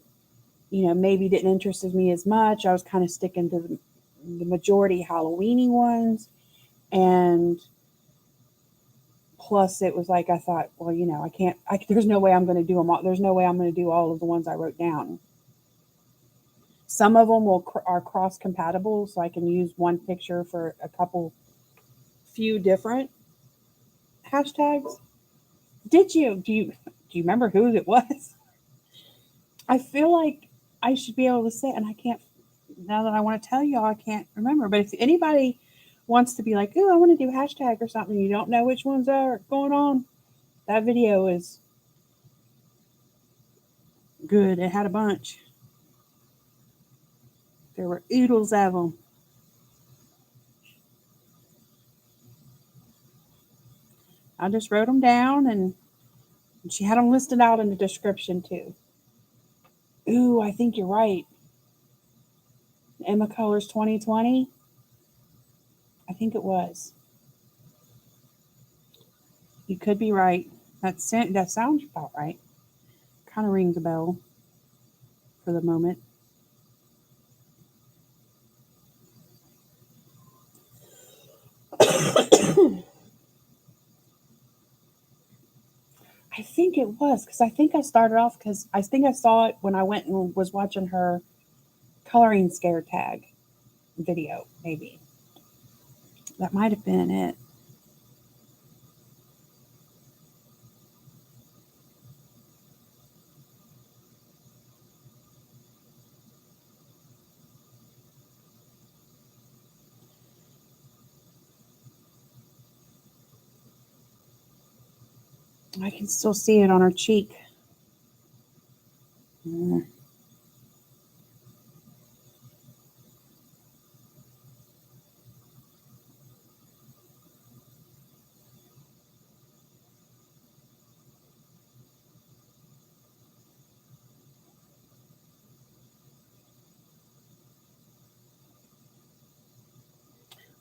maybe didn't interest me as much. I was kind of sticking to the majority Halloweeny ones, and plus it was like I thought, well, I can't. There's no way I'm going to do them all. There's no way I'm going to do all of the ones I wrote down. Some of them are cross compatible, so I can use one picture for few different hashtags. Do you remember who it was? I feel like I should be able to say it, and I can't. Now that I want to tell y'all, I can't remember. But if anybody wants to be like, "Oh, I want to do hashtag or something," you don't know which ones are going on, that video is good. It had a bunch. There were oodles of them. I just wrote them down, and she had them listed out in the description too. Ooh, I think you're right. Emma Colors 2020. I think it was. You could be right. That sounds about right. Kind of rings a bell for the moment. I think it was because I think I started off because I think I saw it when I went and was watching her coloring scare tag video, maybe. That might have been it. I can still see it on her cheek. Mm.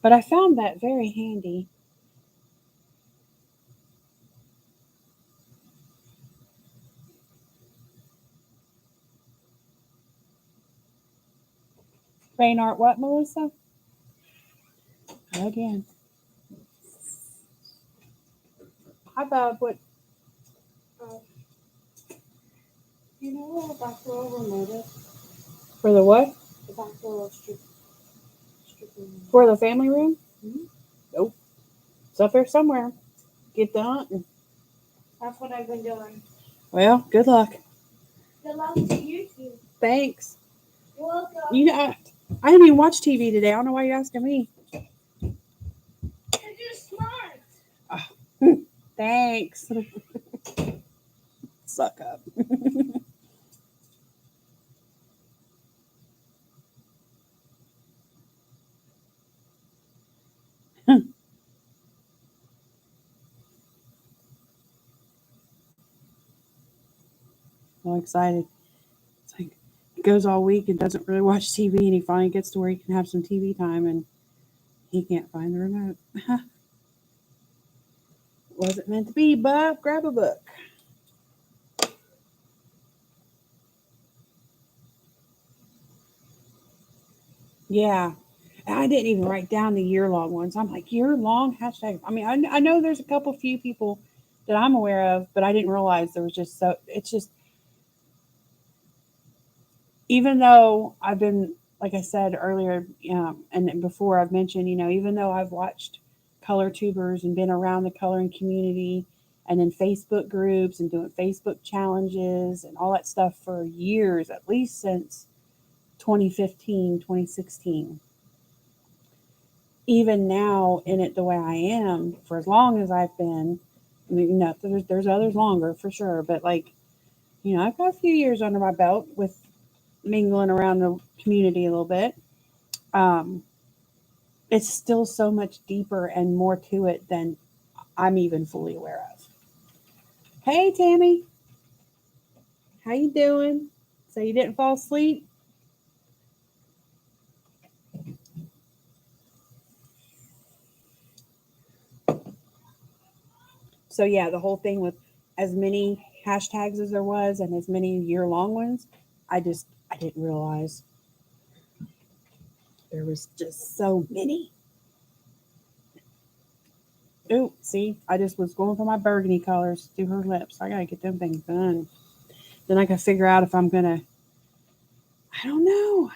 But I found that very handy. Rain art, what, Melissa? Again. Hi, Bob. What? Uh, you know the back row remote? For the what? The back row stripping. For the family room? Mm-hmm. Nope. It's up there somewhere. Get the hunting. That's what I've been doing. Well, good luck. Good luck to you too. Thanks. You're welcome. You know, I didn't even watch TV today. I don't know why you're asking me. You're smart. Thanks. Suck up. I'm excited. It's like he goes all week and doesn't really watch TV, and he finally gets to where he can have some TV time, and he can't find the remote. Wasn't meant to be, Bob. Grab a book. Yeah. I didn't even write down the year long ones. I'm like, year long hashtag. I mean, I know there's a couple few people that I'm aware of, but I didn't realize there was just so, it's just, even though I've been, like I said earlier, and before I've mentioned, even though I've watched color tubers and been around the coloring community and in Facebook groups and doing Facebook challenges and all that stuff for years, at least since 2015, 2016. Even now in it the way I am for as long as I've been, there's others longer for sure, but like, I've got a few years under my belt with mingling around the community a little bit. Um, it's still so much deeper and more to it than I'm even fully aware of. Hey, Tammy, how you doing? So you didn't fall asleep? So yeah, the whole thing with as many hashtags as there was and as many year long ones, I didn't realize there was just so many. Oh, see, I just was going for my burgundy colors through her lips. I gotta get them things done. Then I can figure out if I'm gonna. I don't know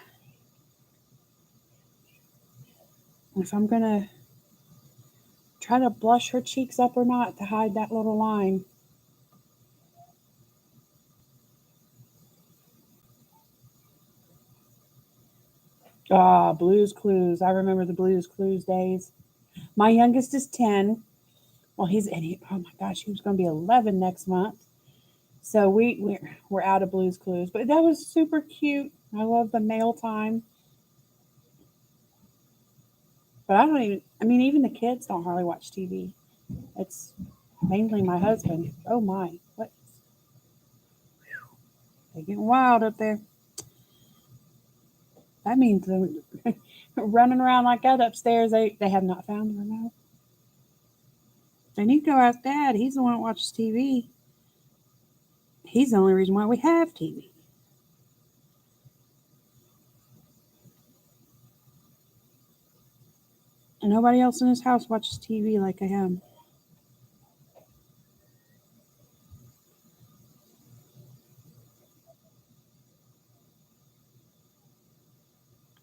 if I'm gonna try to blush her cheeks up or not to hide that little line. Ah, Blues Clues. I remember the Blues Clues days. My youngest is 10. Well, oh my gosh, he's going to be 11 next month. So we're out of Blues Clues, but that was super cute. I love the mail time. But I don't even. I mean, even the kids don't hardly watch TV. It's mainly my husband. Oh my, what? They're getting wild up there. That means they're running around like that upstairs. They have not found the remote. They need to go ask Dad. He's the one that watches TV. He's the only reason why we have TV. And nobody else in his house watches TV like I am.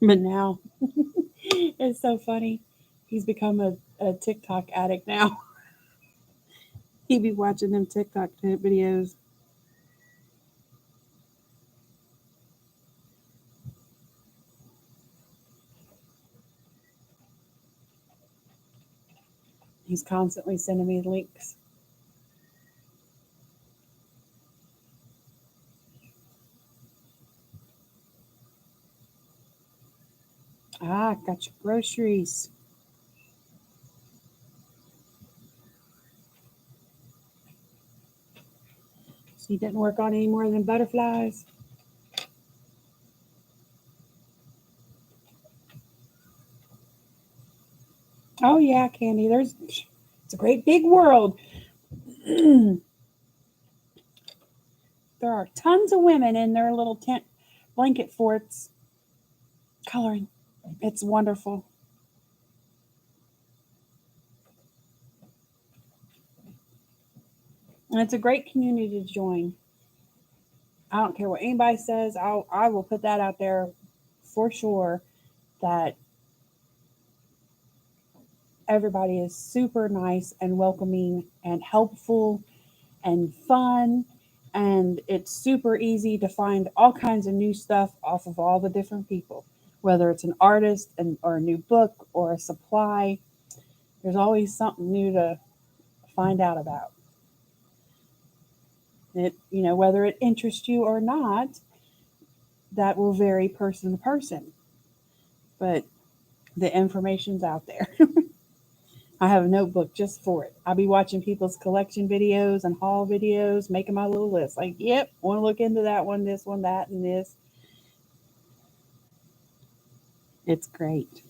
But now, it's so funny. He's become a TikTok addict now. He be watching them TikTok videos. He's constantly sending me links. Ah, got your groceries. So you didn't work on any more than butterflies? Oh yeah, Candy. It's a great big world. There are tons of women in their little tent blanket forts coloring. It's wonderful. And it's a great community to join. I don't care what anybody says. I will put that out there for sure that everybody is super nice and welcoming and helpful and fun, and it's super easy to find all kinds of new stuff off of all the different people, whether it's an artist or a new book or a supply. There's always something new to find out about it. Whether it interests you or not, that will vary person to person, but the information's out there. I have a notebook just for it. I'll be watching people's collection videos and haul videos, making my little list. Like, yep, want to look into that one, this one, that, and this. It's great.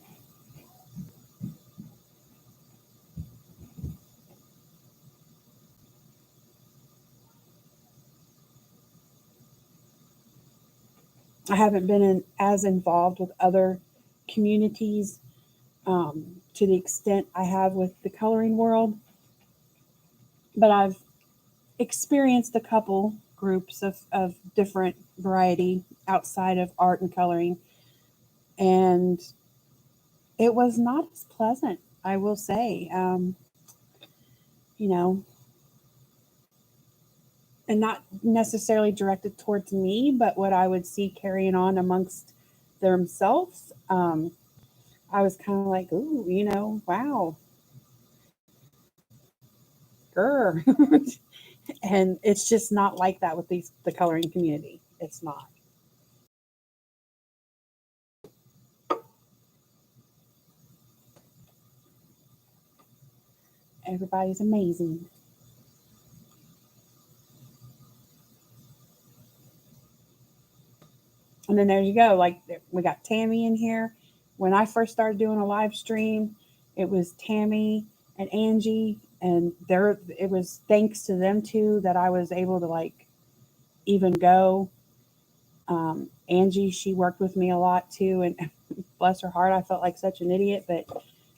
I haven't been as involved with other communities um, to the extent I have with the coloring world, but I've experienced a couple groups of different variety outside of art and coloring, and it was not as pleasant, I will say. You know, and not necessarily directed towards me, but what I would see carrying on amongst themselves. I was kind of like, ooh, wow, grr. And it's just not like that with the coloring community. It's not. Everybody's amazing. And then there you go. Like we got Tammy in here. When I first started doing a live stream, it was Tammy and Angie, and there it was thanks to them two that I was able to like even go. Angie, she worked with me a lot too, and bless her heart, I felt like such an idiot, but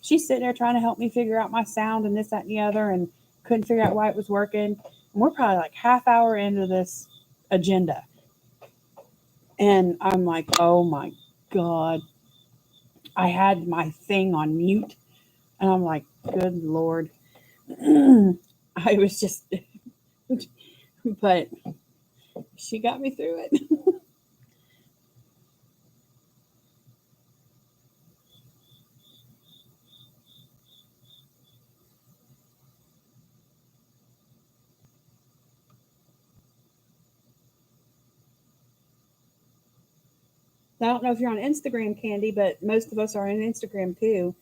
she's sitting there trying to help me figure out my sound and this, that, and the other, and couldn't figure out why it was working. And we're probably like half hour into this agenda, and I'm like, oh my god, I had my thing on mute, and I'm like, good lord. I was just, but she got me through it. I don't know if you're on Instagram, Candy, but most of us are on Instagram too.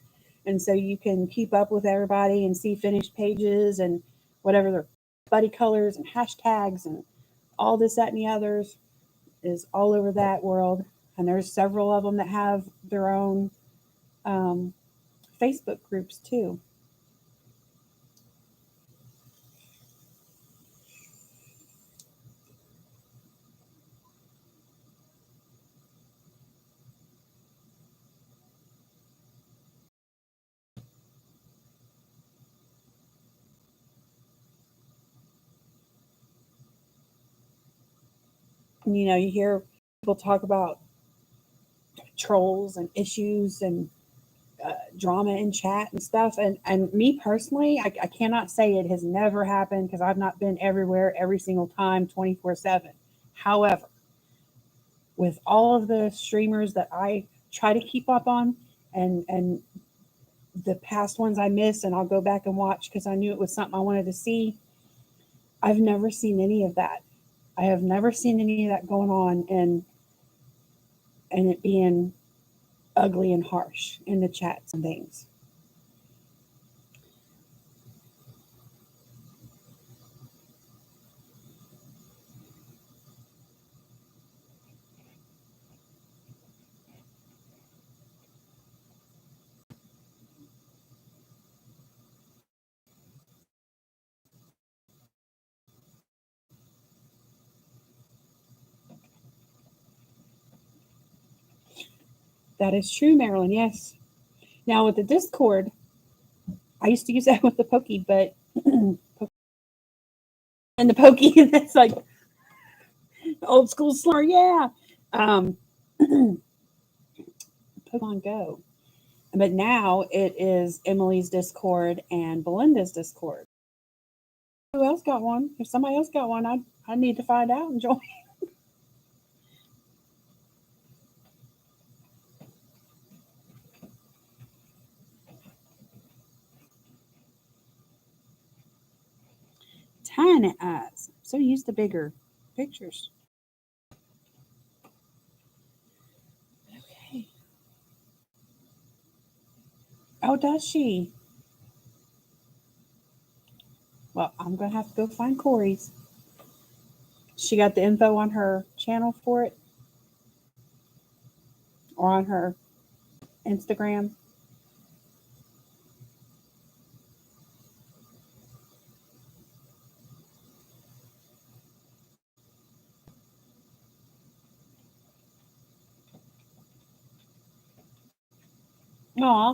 And so you can keep up with everybody and see finished pages and whatever their buddy colors and hashtags and all this, that, and the others is all over that world. And there's several of them that have their own um, Facebook groups too. You know, you hear people talk about trolls and issues and drama in chat and stuff. And me personally, I cannot say it has never happened because I've not been everywhere every single time 24/7. However, with all of the streamers that I try to keep up on and the past ones I missed and I'll go back and watch because I knew it was something I wanted to see, I've never seen any of that. I have never seen any of that going on and it being ugly and harsh in the chats and things. That is true, Marilyn. Yes. Now with the Discord, I used to use that with the Pokey, but and the Pokey, that's like old school slur. Yeah. Um, Pokemon Go. But now it is Emily's Discord and Belinda's Discord. Who else got one? If somebody else got one, I need to find out and join. Tiny eyes. So used to bigger pictures. Okay. Oh, does she? Well, I'm going to have to go find Corey's. She got the info on her channel for it or on her Instagram. Aw,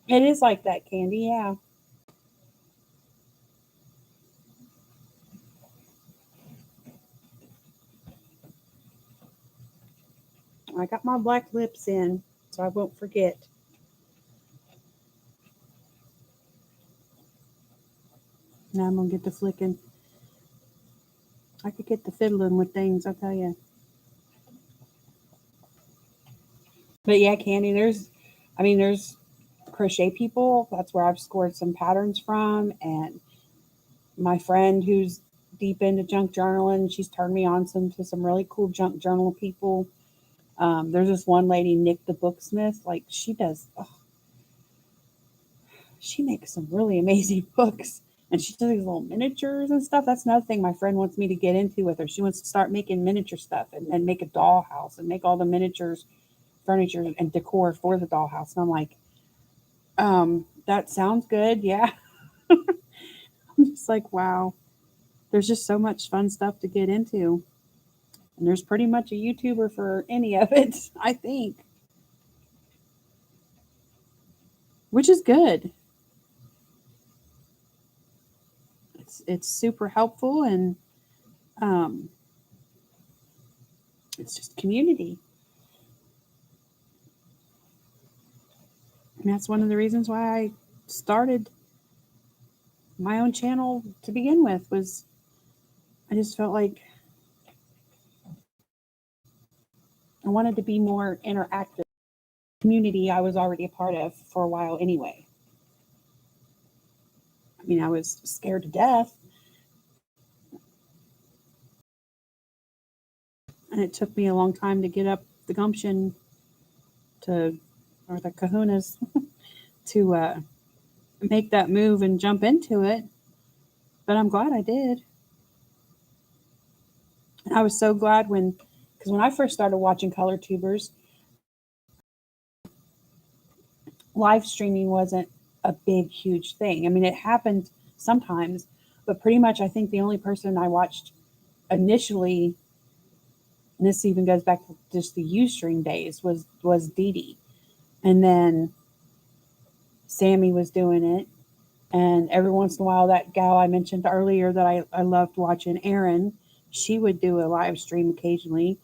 it is like that, Candy. Yeah. I got my black lips in, so I won't forget. Now I'm going to get the flicking. I could get the fiddling with things, I'll tell you. But yeah, Candy, there's crochet people. That's where I've scored some patterns from. And my friend who's deep into junk journaling, she's turned me on to some really cool junk journal people. There's this one lady, Nick the Booksmith, like she does, she makes some really amazing books. And she does these little miniatures and stuff. That's another thing my friend wants me to get into with her. She wants to start making miniature stuff and make a dollhouse and make all the miniatures, furniture, and decor for the dollhouse. And I'm like, that sounds good. Yeah. I'm just like, wow. There's just so much fun stuff to get into. And there's pretty much a YouTuber for any of it, I think. Which is good. It's super helpful and it's just community. And that's one of the reasons why I started my own channel to begin with was I just felt like I wanted to be more interactive. Community I was already a part of for a while anyway. I mean, I was scared to death. And it took me a long time to get up the gumption to, or the kahunas to make that move and jump into it. But I'm glad I did. And I was so glad because when I first started watching color tubers, live streaming wasn't a big, huge thing. I mean, it happened sometimes, but pretty much I think the only person I watched initially, and this even goes back to just the Ustream days, was Dee Dee. And then Sammy was doing it. And every once in a while, that gal I mentioned earlier that I loved watching, Erin, she would do a live stream occasionally,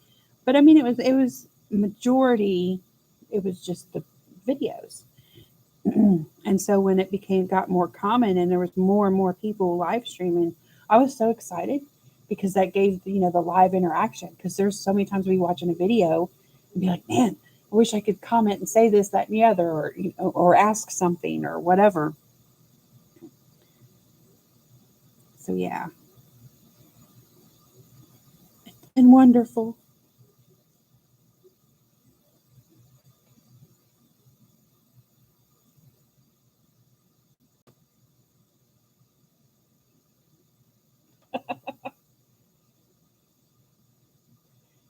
but I mean, it was majority. It was just the videos. And so when it got more common and there was more and more people live streaming, I was so excited because that gave the live interaction. Because there's so many times we watching a video and be like, man, I wish I could comment and say this, that, and the other, or ask something or whatever. So yeah, and wonderful.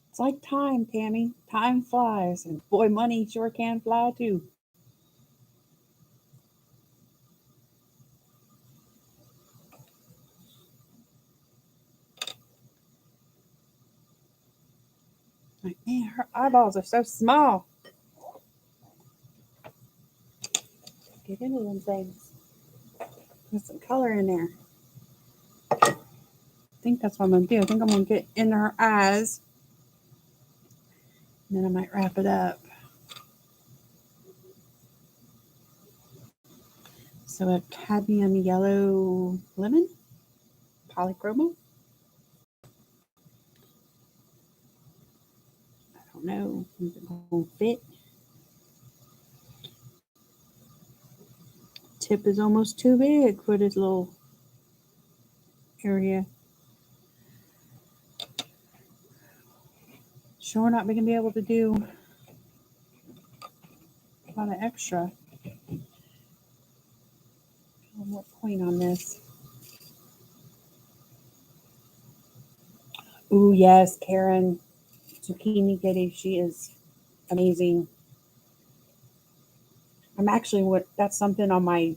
It's like time, Tammy. Time flies, and boy, money sure can fly too. Like, man, her eyeballs are so small. Get into them things. Put some color in there. I think that's what I'm gonna do. I think I'm gonna get in her eyes, and then I might wrap it up. So a cadmium yellow lemon polychroma. I don't know if it's gonna fit. Tip is almost too big for this little area. Sure not going to be able to do a lot of extra. One more point on this. Ooh, yes, Karen Zucchini Getty. She is amazing. I'm actually that's something on my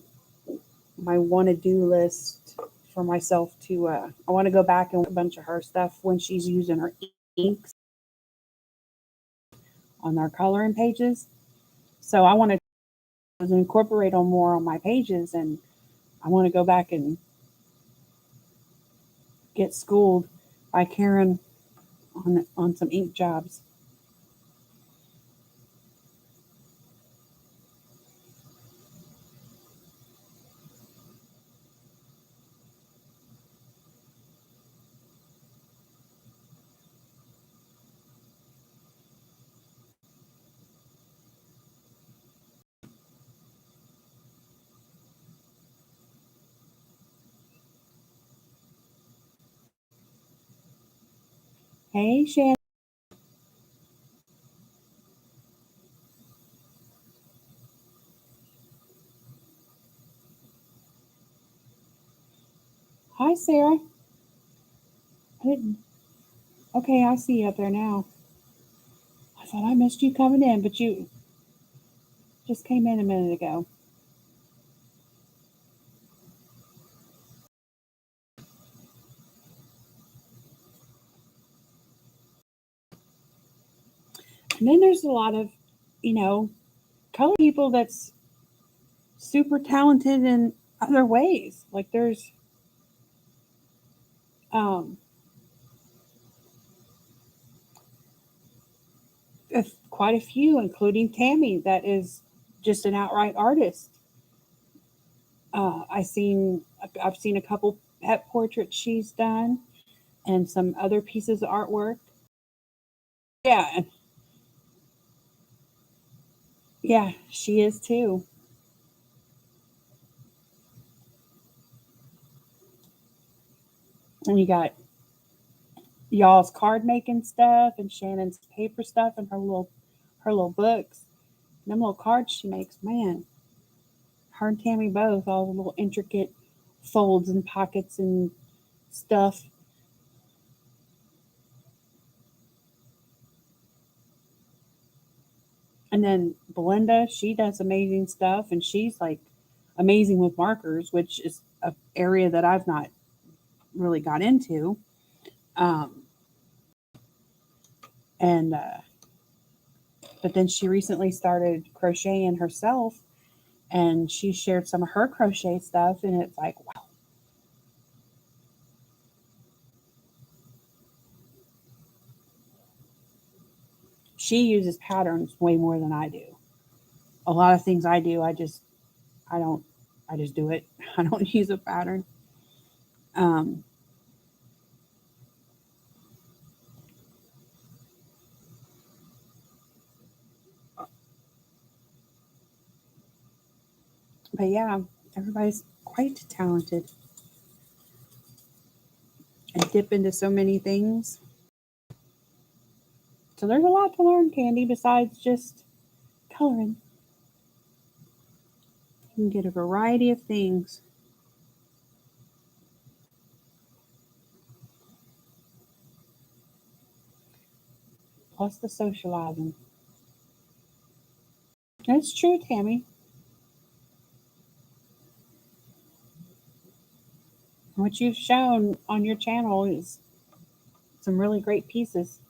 want to do list for myself to. I want to go back and a bunch of her stuff when she's using her inks on our coloring pages. So I want to incorporate on more on my pages, and I want to go back and get schooled by Karen on some ink jobs. Hey, Shannon. Hi, Sarah. I didn't. Okay, I see you up there now. I thought I missed you coming in, but you just came in a minute ago. And then there's a lot of, color people that's super talented in other ways. Like there's um, quite a few, including Tammy, that is just an outright artist. I've seen a couple pet portraits she's done, and some other pieces of artwork. Yeah, yeah, she is too. And you got y'all's card making stuff and Shannon's paper stuff and her little books. And them little cards she makes, man. Her and Tammy both, all the little intricate folds and pockets and stuff. And then Belinda, she does amazing stuff and she's like amazing with markers, which is a area that I've not really got into. Um, and But then she recently started crocheting herself, and she shared some of her crochet stuff, and it's like, wow. she uses patterns way more than I do. A lot of things I do, I just do it. I don't use a pattern. Um, but yeah, everybody's quite talented and dip into so many things. So there's a lot to learn, Candy, besides just coloring. You can get a variety of things. Plus the socializing. That's true, Tammy. What you've shown on your channel is some really great pieces.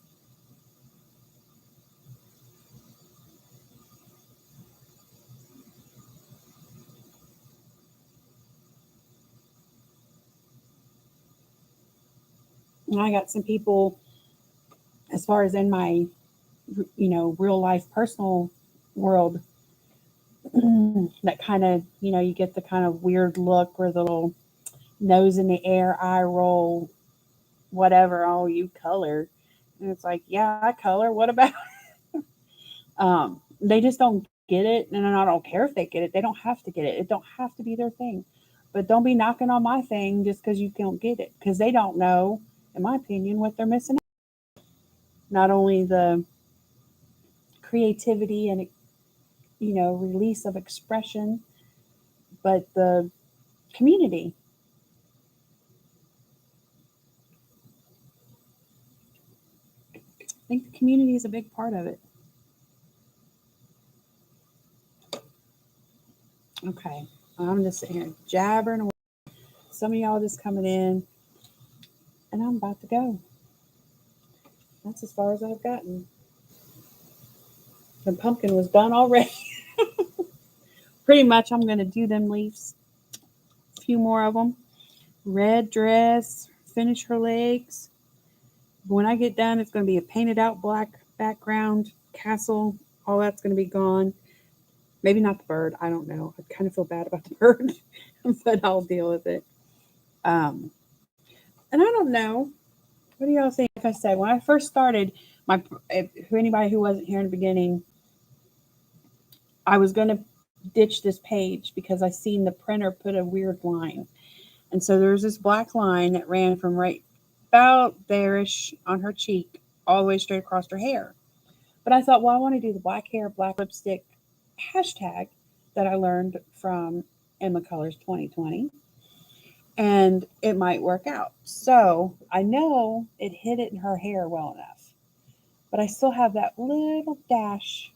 And I got some people, as far as in my, real life personal world, that kind of, you get the kind of weird look or the little nose in the air, eye roll, whatever. Oh, you color. And it's like, yeah, I color. What about? They just don't get it. And I don't care if they get it. They don't have to get it. It don't have to be their thing. But don't be knocking on my thing just because you don't get it. Because they don't know, in my opinion, what they're missing. Not only the creativity and release of expression, but the community. I think the community is a big part of it. Okay, I'm just sitting here jabbering away. Some of y'all just coming in, and I'm about to go. That's as far as I've gotten. The pumpkin was done already. Pretty much, I'm going to do them leaves. A few more of them. Red dress, finish her legs. When I get done, it's going to be a painted out black background, castle. All that's going to be gone. Maybe not the bird. I don't know. I kind of feel bad about the bird, but I'll deal with it. And I don't know. What do y'all think? Like I said, when I first started, anybody who wasn't here in the beginning, I was going to ditch this page because I seen the printer put a weird line. And so there's this black line that ran from right about there-ish on her cheek all the way straight across her hair. But I thought, well, I want to do the black hair, black lipstick hashtag that I learned from Emma Colors 2020. And it might work out. So I know it hit it in her hair well enough. But I still have that little dash.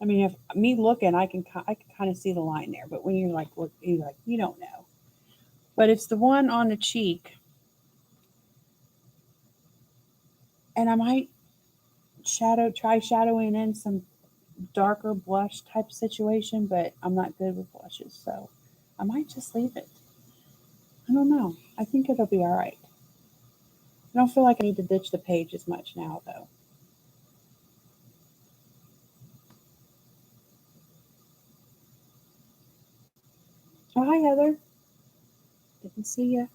I mean, if me looking, I can kind of see the line there. But when you're like, look, you don't know. But it's the one on the cheek. And I might try shadowing in some darker blush type situation, but I'm not good with blushes, so I might just leave it. I don't know. I think it'll be all right. I don't feel like I need to ditch the page as much now, though. Oh, hi, Heather. Didn't see you.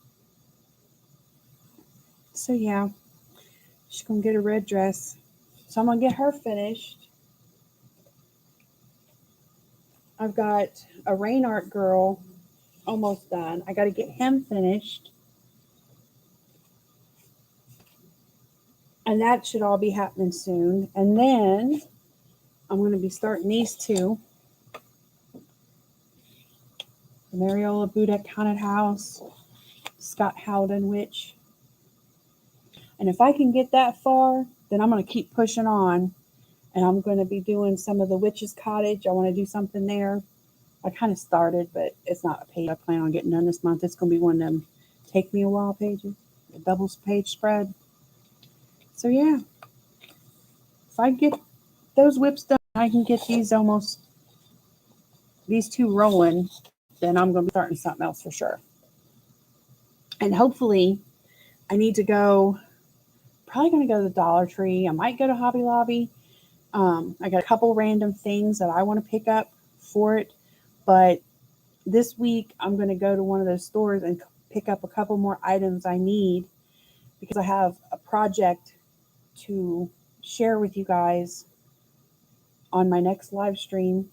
So, yeah, she's going to get a red dress. So, I'm going to get her finished. I've got a rain art girl almost done. I got to get him finished. And that should all be happening soon. And then I'm going to be starting these two. The Mariola Buddha Haunted House, Scott Howden Witch. And if I can get that far, then I'm going to keep pushing on. And I'm going to be doing some of the Witch's Cottage. I want to do something there. I kind of started, but it's not a page I plan on getting done this month. It's going to be one of them take me a while pages, a double page spread. So yeah, if I get those whips done, I can get these two rolling, then I'm going to be starting something else for sure. And hopefully I need to go, probably going to go to the Dollar Tree. I might go to Hobby Lobby. I got a couple random things that I want to pick up for it, but this week I'm going to go to one of those stores and pick up a couple more items I need because I have a project to share with you guys on my next live stream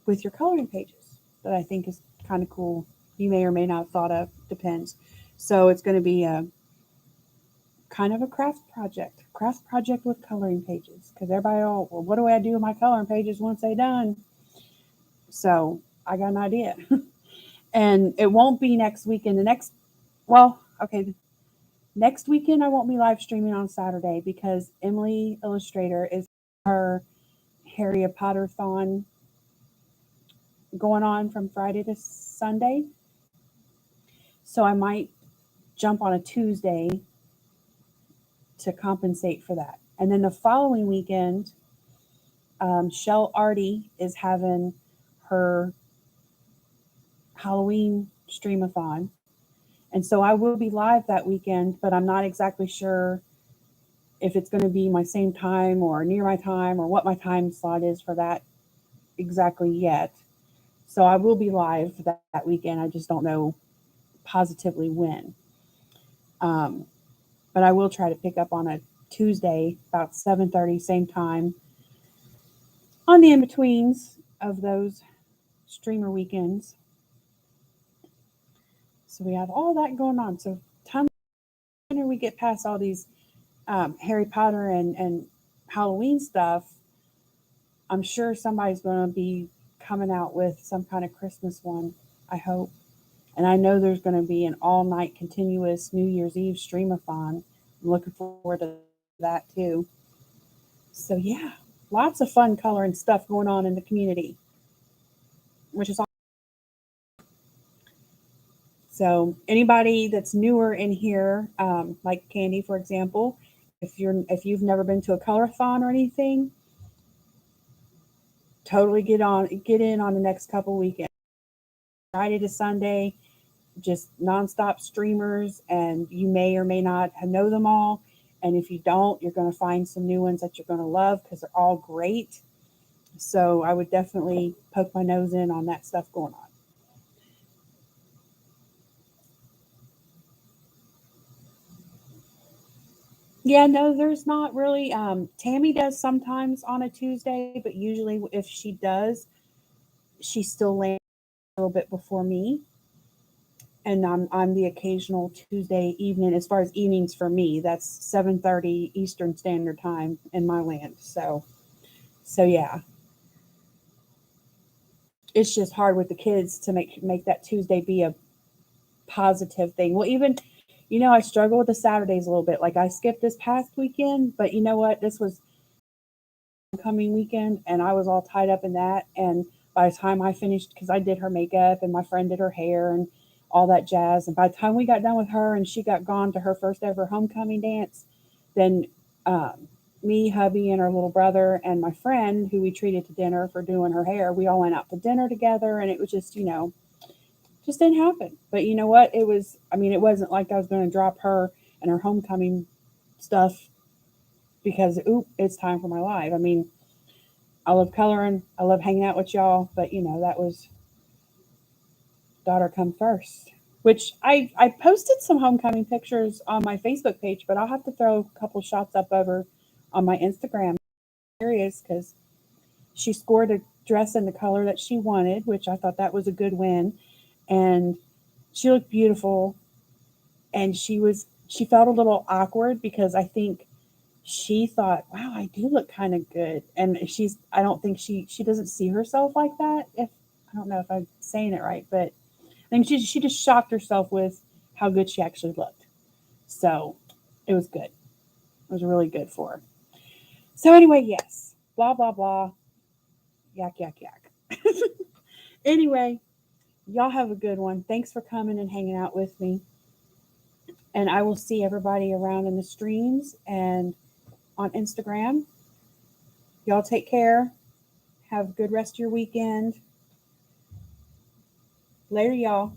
with your coloring pages that I think is kind of cool. You may or may not have thought of, depends. So it's going to be a kind of a craft project with coloring pages. Because everybody, well, what do I do with my coloring pages once they're done? So I got an idea. And it won't be next weekend. Next weekend I won't be live streaming on Saturday because Emily Illustrator is her Harry Potter-thon going on from Friday to Sunday. So I might jump on a Tuesday to compensate for that. And then the following weekend, Shell Artie is having her Halloween streamathon. And so I will be live that weekend, but I'm not exactly sure if it's going to be my same time or near my time or what my time slot is for that exactly yet. So I will be live that weekend. I just don't know positively when. But I will try to pick up on a Tuesday about 7:30, same time, on the in-betweens of those streamer weekends. So we have all that going on. So time we get past all these Harry Potter and Halloween stuff, I'm sure somebody's going to be coming out with some kind of Christmas one, I hope. And I know there's going to be an all-night continuous New Year's Eve streamathon. I'm looking forward to that too. So yeah, lots of fun coloring stuff going on in the community, which is awesome. So anybody that's newer in here, like Candy, for example, if you've never been to a colorathon or anything, totally get in on the next couple weekends. Friday to Sunday, just nonstop streamers, and you may or may not know them all. And if you don't, you're going to find some new ones that you're going to love because they're all great. So I would definitely poke my nose in on that stuff going on. Yeah, no, there's not really. Tammy does sometimes on a Tuesday, but usually if she does, she still lands a little bit before me. And I'm the occasional Tuesday evening. As far as evenings for me, that's 7:30 Eastern Standard Time in my land. So yeah, it's just hard with the kids to make that Tuesday be a positive thing. Well, even I struggle with the Saturdays a little bit. Like I skipped this past weekend, but you know what? This was coming weekend, and I was all tied up in that. And by the time I finished, because I did her makeup and my friend did her hair and all that jazz, and by the time we got done with her and she got gone to her first ever homecoming dance, then me, hubby, and her little brother and my friend who we treated to dinner for doing her hair, we all went out to dinner together, and it was just just didn't happen. But you know what? It was. I mean, it wasn't like I was going to drop her and her homecoming stuff because it's time for my life. I mean, I love coloring. I love hanging out with y'all. But that was daughter come first. Which I posted some homecoming pictures on my Facebook page, but I'll have to throw a couple shots up over on my Instagram. Curious because she scored a dress in the color that she wanted, which I thought that was a good win, and she looked beautiful. And she felt a little awkward because I think she thought, wow, I do look kind of good. And I don't think she doesn't see herself like that. If I don't know if I'm saying it right, but I think she just shocked herself with how good she actually looked. So it was good. It was really good for her. So anyway, yes, blah blah blah, yak yak yak. Anyway, y'all have a good one. Thanks for coming and hanging out with me. And I will see everybody around in the streams and on Instagram. Y'all take care. Have a good rest of your weekend. Later, y'all.